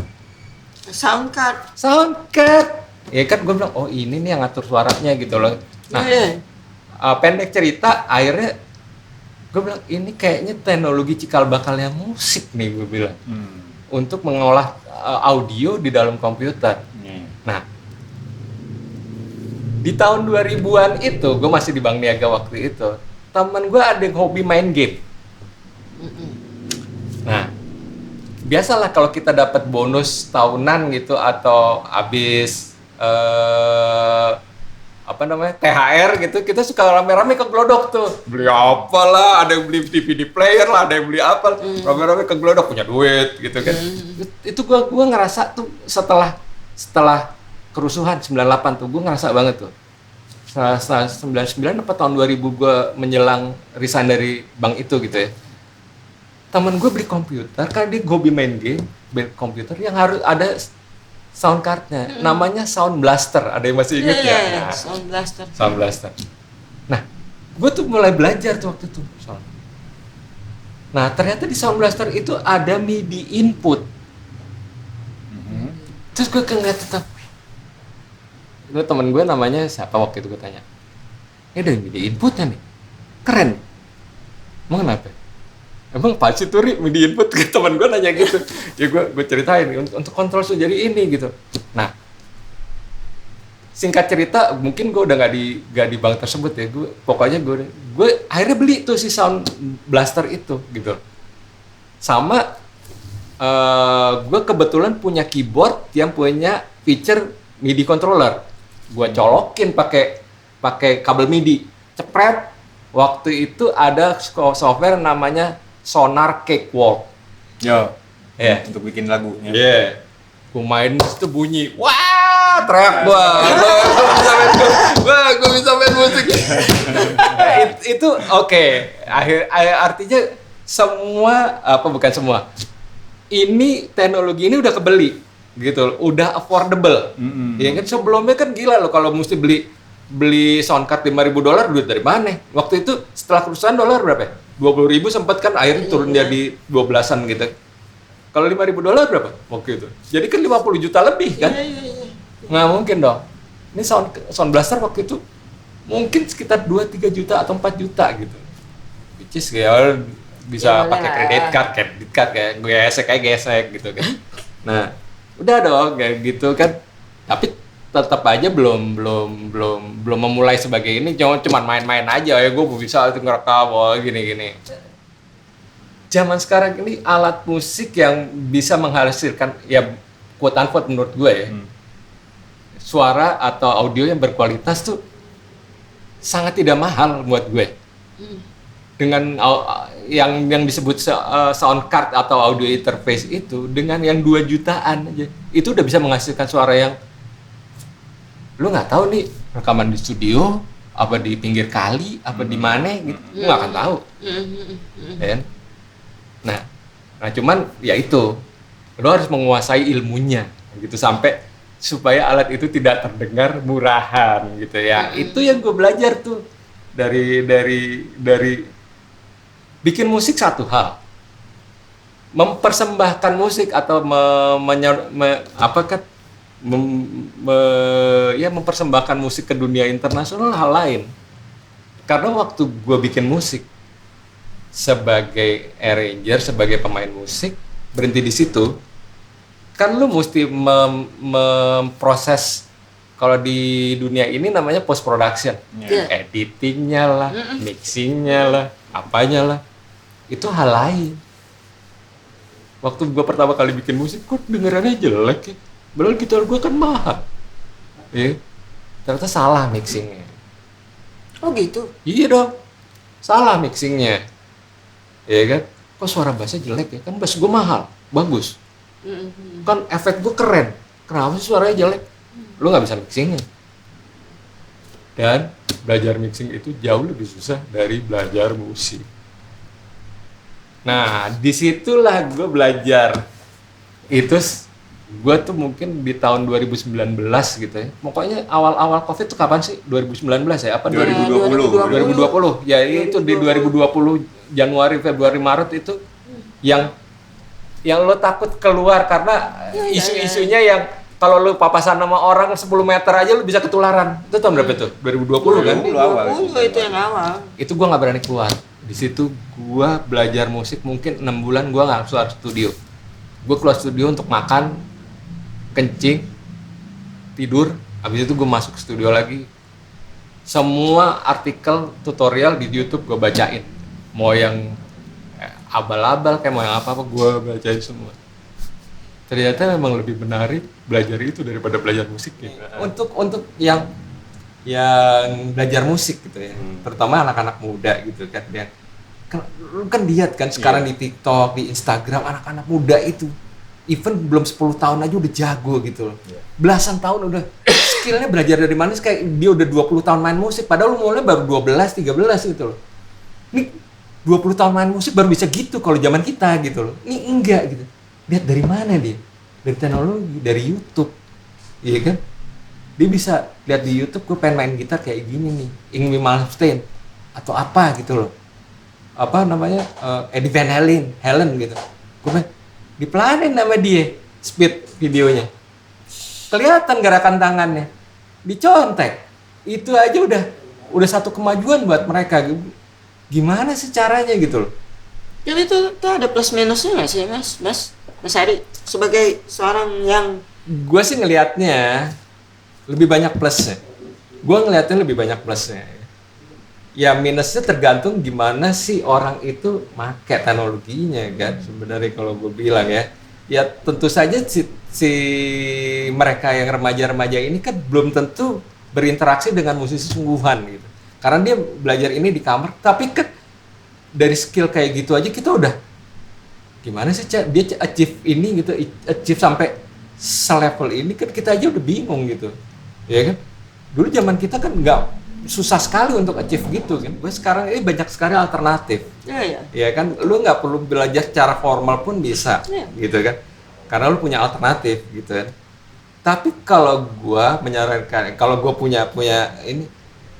Sound card. Ya kan gue bilang oh ini nih yang ngatur suaranya gitu loh. Nah pendek cerita akhirnya gue bilang ini kayaknya teknologi cikal bakalnya musik nih gue bilang untuk mengolah audio di dalam komputer. Nah di tahun 2000-an itu gue masih di Bank Niaga waktu itu, teman gue ada yang hobi main game. Nah biasalah kalau kita dapat bonus tahunan gitu atau habis THR gitu, kita suka rame-rame ke Glodok tuh. Beli apa lah, ada yang beli DVD player lah, ada yang beli apa. Rame-rame ke Glodok punya duit gitu kan. Itu gua ngerasa tuh setelah kerusuhan 98 tuh gua ngerasa banget tuh. Setelah 99 apa tahun 2000 gua menjelang resign dari bank itu gitu ya. Temen gue beli komputer karena dia hobi main game, beli komputer yang harus ada sound cardnya, namanya Sound Blaster. Ada yang masih inget ya? Nah, Sound Blaster. Nah, gue tuh mulai belajar tuh waktu itu. Nah, ternyata di Sound Blaster itu ada MIDI input. Terus gue ngeliat itu, temen gue namanya siapa waktu itu gue tanya, ini ada MIDI inputnya nih, keren. Emang kenapa? Emang pasti tuh MIDI input ke teman gue nanya gitu. Ya gue ceritain untuk kontrol jadi ini gitu. Nah, singkat cerita mungkin gue udah nggak di bank tersebut ya. Pokoknya gue akhirnya beli tuh si Sound Blaster itu gitu. Sama gue kebetulan punya keyboard yang punya feature MIDI controller. Gue colokin pakai kabel MIDI, cepret. Waktu itu ada software namanya Sonar Cakewalk. Untuk bikin lagu. Gue main itu bunyi, wah teriak gue bisa main musik. Itu oke. Artinya semua bukan semua. Ini teknologi ini udah kebeli gitu, udah affordable. Ya kan sebelumnya kan gila loh kalau mesti beli sound card $5.000 duit dari mana? Waktu itu setelah kerusuhan dolar berapa? 20.000 sempat kan akhirnya turun jadi 12-an gitu. Kalau $5.000 berapa waktu itu? Jadi kan 50 juta lebih kan? Nggak mungkin dong. Ini sound blaster waktu itu mungkin sekitar 2-3 juta atau 4 juta gitu. Which is ya bisa pakai kredit card kayak gesek gitu kan. Nah, udah dong kayak gitu kan. Tapi tetap aja belum memulai sebagai ini, cuma main-main aja ya, gue bisa ngerekam gini. Zaman sekarang ini alat musik yang bisa menghasilkan ya quote unquote menurut gue ya suara atau audio yang berkualitas tuh sangat tidak mahal buat gue. Dengan yang disebut sound card atau audio interface itu dengan yang 2 jutaan aja itu udah bisa menghasilkan suara yang lu nggak tahu nih rekaman di studio apa di pinggir kali apa di mana gitu, lu nggak akan tahu. Nah cuman ya itu lu harus menguasai ilmunya gitu sampai supaya alat itu tidak terdengar murahan gitu ya. Itu yang gue belajar tuh dari bikin musik satu hal, mempersembahkan musik atau mempersembahkan musik ke dunia internasional hal lain. Karena waktu gue bikin musik sebagai arranger, sebagai pemain musik, berhenti di situ. Kan lu mesti memproses, kalau di dunia ini namanya post production. Editingnya lah, mixingnya lah, apanya lah. Itu hal lain. Waktu gue pertama kali bikin musik, kok dengerannya jelek ya. Padahal gitar gue kan mahal. Ya. Ternyata salah mixingnya. Oh gitu. Iya dong. Salah mixingnya. Iya kan? Kok suara bassnya jelek ya? Kan bass gue mahal, bagus. Kan efek gue keren. Kenapa sih suaranya jelek? Lu nggak bisa mixingnya. Dan belajar mixing itu jauh lebih susah dari belajar musik. Nah, disitulah gue belajar. Itu gue tuh mungkin di tahun 2019 gitu ya. Pokoknya awal-awal COVID tuh kapan sih? 2019 ya? Apa 2020? 2020. Ya itu di 2020 Januari, Februari, Maret itu yang lo takut keluar karena isu-isunya yang kalau lo papasan sama orang 10 meter aja lo bisa ketularan. Itu tahun berapa tuh? 2020 kan? 2020 itu yang awal. Itu gue nggak berani keluar. Di situ gue belajar musik mungkin 6 bulan gue nggak keluar studio. Gue keluar studio untuk makan, kencing, tidur. Habis itu gue masuk studio lagi. Semua artikel tutorial di YouTube gue bacain. Mau yang abal-abal kayak mau yang apa-apa gue bacain semua. Ternyata memang lebih menarik belajar itu daripada belajar musiknya. Untuk yang belajar musik gitu ya, terutama anak-anak muda gitu kan, yang lu kan lihat kan sekarang di TikTok, di Instagram anak-anak muda itu even belum 10 tahun aja udah jago gitu loh. Belasan tahun udah skillnya belajar dari mana sih, kayak dia udah 20 tahun main musik padahal lu mulai baru 12, 13 gitu loh. Ini 20 tahun main musik baru bisa gitu kalau zaman kita gitu loh. Ini enggak gitu. Lihat dari mana dia? Dari teknologi, dari YouTube. Iya kan? Dia bisa lihat di YouTube, gue pengen main gitar kayak gini nih, Yngwie Malmsteen atau apa gitu loh, apa namanya, Eddie Van Halen gitu. Gue pengen dipelanin sama dia, speed videonya, kelihatan gerakan tangannya, dicontek, itu aja udah satu kemajuan buat mereka. Gimana sih caranya gitu loh? Jadi itu ada plus minusnya nggak sih Mas Ari sebagai seorang yang, gue sih ngelihatnya lebih banyak plusnya. Gue ngelihatnya lebih banyak plusnya. Ya minusnya tergantung gimana sih orang itu make teknologinya kan. Sebenarnya kalau gue bilang ya tentu saja si mereka yang remaja-remaja ini kan belum tentu berinteraksi dengan musisi sungguhan gitu. Karena dia belajar ini di kamar, tapi kan dari skill kayak gitu aja kita udah gimana sih dia achieve ini gitu, achieve sampai selevel ini kan kita aja udah bingung gitu. Ya kan? Dulu zaman kita kan nggak, susah sekali untuk achieve gitu kan. Gue sekarang ini banyak sekali alternatif. Iya. Ya kan, lu nggak perlu belajar secara formal pun bisa, gitu kan. Karena lu punya alternatif gitu kan. Tapi kalau gue menyarankan, kalau gue punya ini,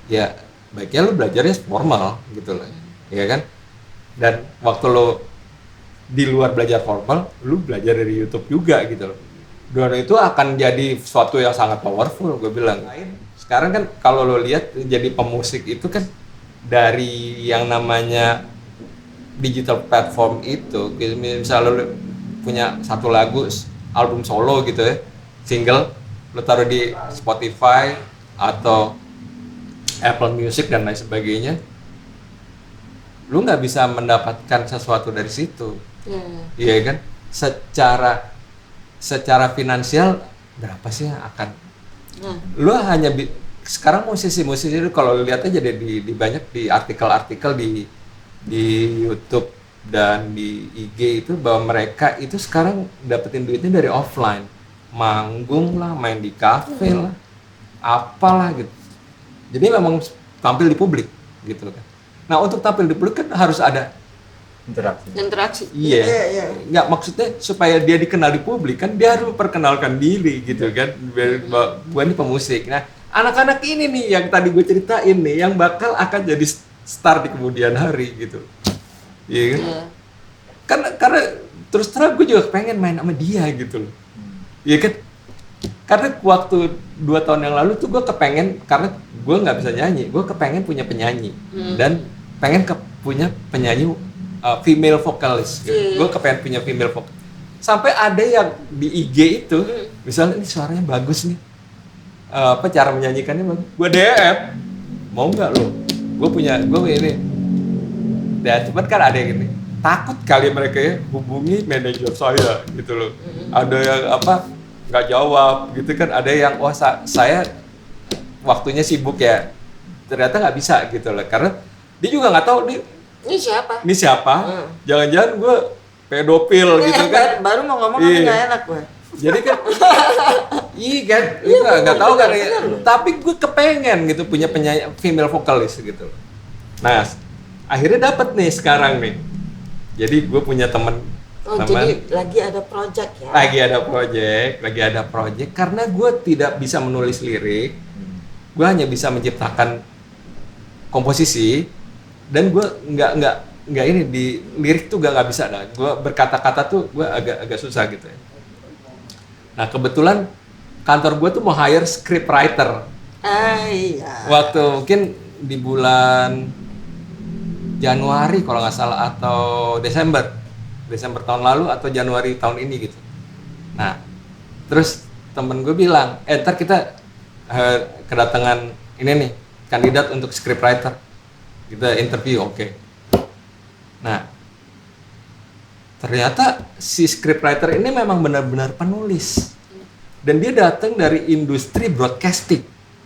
ya baiknya lu belajarnya formal gitu loh, ya kan. Dan waktu lu di luar belajar formal, lu belajar dari YouTube juga gitu loh. Dan itu akan jadi sesuatu yang sangat powerful, gue bilang. Sekarang kan kalau lo lihat jadi pemusik itu kan dari yang namanya digital platform itu, misalnya lo punya satu lagu, album solo gitu ya, single, lo taruh di Spotify atau Apple Music dan lain sebagainya, lo nggak bisa mendapatkan sesuatu dari situ, iya kan? Secara finansial berapa sih yang akan lu hanya sekarang musisi-musisi itu kalau lihat aja di banyak di artikel-artikel di YouTube dan di IG itu bahwa mereka itu sekarang dapetin duitnya dari offline, manggung lah, main di kafe lah, apalah gitu. Jadi memang tampil di publik gitu kan. Nah untuk tampil di publik kan harus ada interaksi. Iya. Nggak, maksudnya supaya dia dikenal di publik kan dia harus memperkenalkan diri gitu kan. Gue ini pemusik. Nah anak-anak ini nih yang tadi gue ceritain nih yang bakal akan jadi star di kemudian hari gitu. Iya kan? Karena terus terang gue juga pengen main sama dia gitu loh. Iya kan? Karena waktu 2 tahun yang lalu tuh gue kepengen, karena gue nggak bisa nyanyi, gue kepengen punya penyanyi dan pengen punya penyanyi female vokalis, gue kepengen punya female vokalis. Sampai ada yang di IG itu, misalnya ini suaranya bagus nih, apa cara menyanyikannya bagus, gue DM, mau nggak lo? Gue ini ya, cuman kan ada yang gini, takut kali mereka ya hubungi manajer saya gitu loh. Ada yang nggak jawab gitu kan, ada yang saya waktunya sibuk ya, ternyata nggak bisa gitu loh, karena dia juga nggak tahu ini siapa, jangan-jangan gue pedofil gitu kan. Baru mau ngomong tapi nggak enak gue. Jadi kan, kan, nggak tahu kan, tapi gue kepengen gitu punya penyanyi female vokalis gitu. Nah, akhirnya dapet nih sekarang nih. Jadi gue punya teman. Jadi lagi ada project ya? Lagi ada project karena gue tidak bisa menulis lirik, gue hanya bisa menciptakan komposisi, dan gue nggak ini di lirik tuh nggak bisa dah. Gue berkata-kata tuh gue agak susah gitu ya. Nah kebetulan kantor gue tuh mau hire scriptwriter. Iya. Waktu mungkin di bulan Januari kalau nggak salah atau Desember tahun lalu atau Januari tahun ini gitu. Nah terus temen gue bilang, ntar kita kedatangan ini nih kandidat untuk scriptwriter, kita interview, oke. Nah ternyata si scriptwriter ini memang benar-benar penulis, dan dia datang dari industri broadcasting.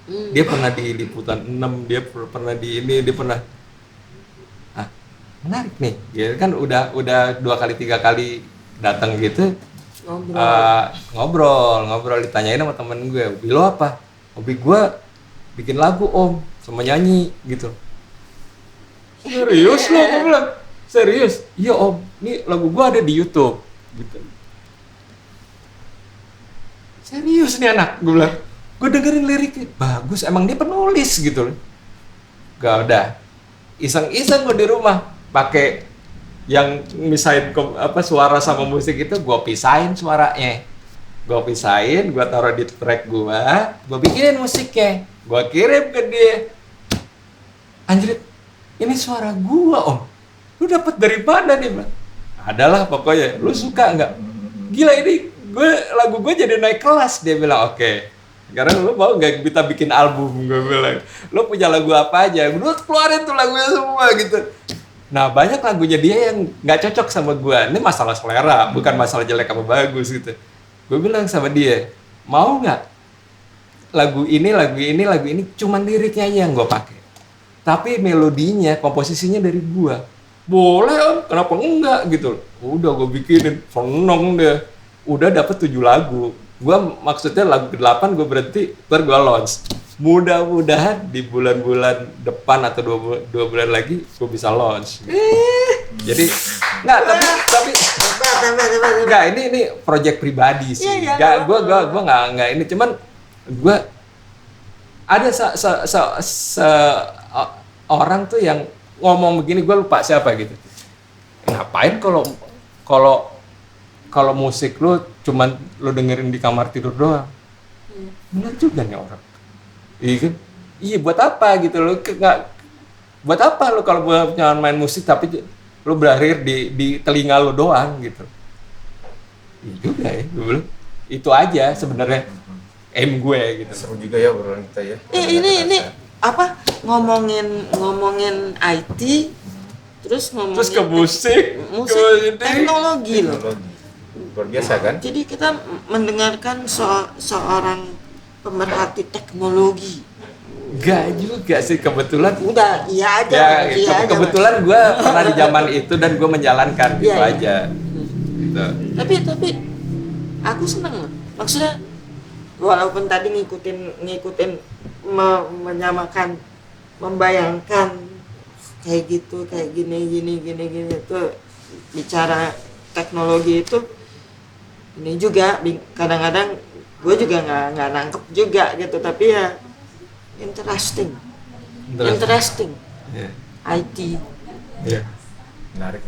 Dia pernah di Liputan 6, dia pernah di ini, dia pernah. Nah, menarik nih, dia kan udah 2 kali 3 kali datang gitu, ngobrol, ditanyain sama temen gue, hobi lo apa? Hobi gue bikin lagu om, sama nyanyi gitu. Serius lo? Gue bilang, serius? Iya om, ini lagu gua ada di YouTube gitu. Serius nih anak, gue bilang. Gue dengerin liriknya, bagus, emang dia penulis gitu loh. Gak udah, iseng-iseng gue di rumah pakai yang misahin suara sama musik itu, gue pisahin suaranya. Gue pisahin, gue taruh di track gue bikinin musiknya, gue kirim ke dia. Anjir, ini suara gua om. Lu dapat dari mana nih bang? Adalah pokoknya, lu suka nggak? Gila ini lagu gue jadi naik kelas. Dia bilang oke. Sekarang lu mau nggak kita bikin album? Gue bilang, lu punya lagu apa aja? Lu keluarin tuh lagunya semua gitu. Nah banyak lagunya dia yang nggak cocok sama gue. Ini masalah selera, bukan masalah jelek apa bagus gitu. Gue bilang sama dia, mau nggak lagu ini cuman liriknya aja yang gue pakai, tapi melodinya, komposisinya dari gue. Boleh om, kenapa enggak gitu. Udah gue bikinin, seneng deh. Udah dapet 7 lagu. Gue maksudnya lagu ke-8 gue berhenti, ntar gue launch. Mudah-mudahan di bulan-bulan depan atau 2 bulan lagi gue bisa launch. Jadi nggak, tapi nggak, ini project pribadi sih. Nggak, gue nggak ini, cuman gue ada orang tuh yang ngomong begini, gue lupa siapa gitu. Ngapain kalau musik lu cuman lu dengerin di kamar tidur doang? Benar juga nih orang. Iya kan? Iya, buat apa gitu lu? Buat apa lu kalau punya main musik tapi lu berakhir di telinga lu doang gitu? Iya juga ya, dulu. Itu aja sebenarnya aim gue gitu. Seru juga ya obrolan kita ya. Ini apa, ngomongin IT, terus ke musik, teknologi loh. Luar biasa kan? Jadi kita mendengarkan seorang pemerhati teknologi. Gak juga sih, kebetulan. Udah, iya aja. Kebetulan gue pernah di zaman itu dan gue menjalankan gitu aja. Gitu. Tapi aku seneng loh. Maksudnya walaupun tadi ngikutin menyamakan, membayangkan kayak gitu, kayak gini itu bicara teknologi itu, ini juga kadang-kadang gue juga nggak nangkep juga gitu, tapi ya interesting. Yeah. IT. Yeah. Menarik.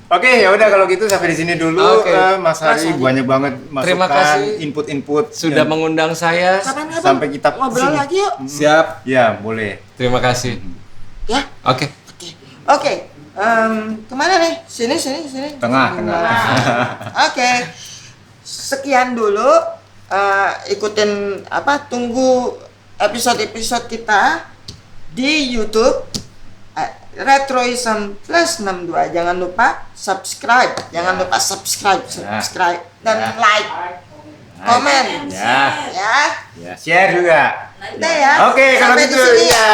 Oke, ya udah kalau gitu sampai di sini dulu. Mas Hari banyak banget masukan, terima kasih input sudah mengundang saya. Kapan-kapan sampai kita ngobrol lagi yuk. Siap. Ya, boleh. Terima kasih. Ya. Oke. Kemana nih? Sini. Tengah. Oke. Sekian dulu. Ikutin tunggu episode-episode kita di YouTube. Retroism Plus 62. Jangan lupa subscribe. Jangan lupa subscribe dan like. Komen. Ya, share juga. Udah ya. Oke, kalau Sampai di gitu. sini Ya.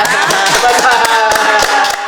Bye-bye.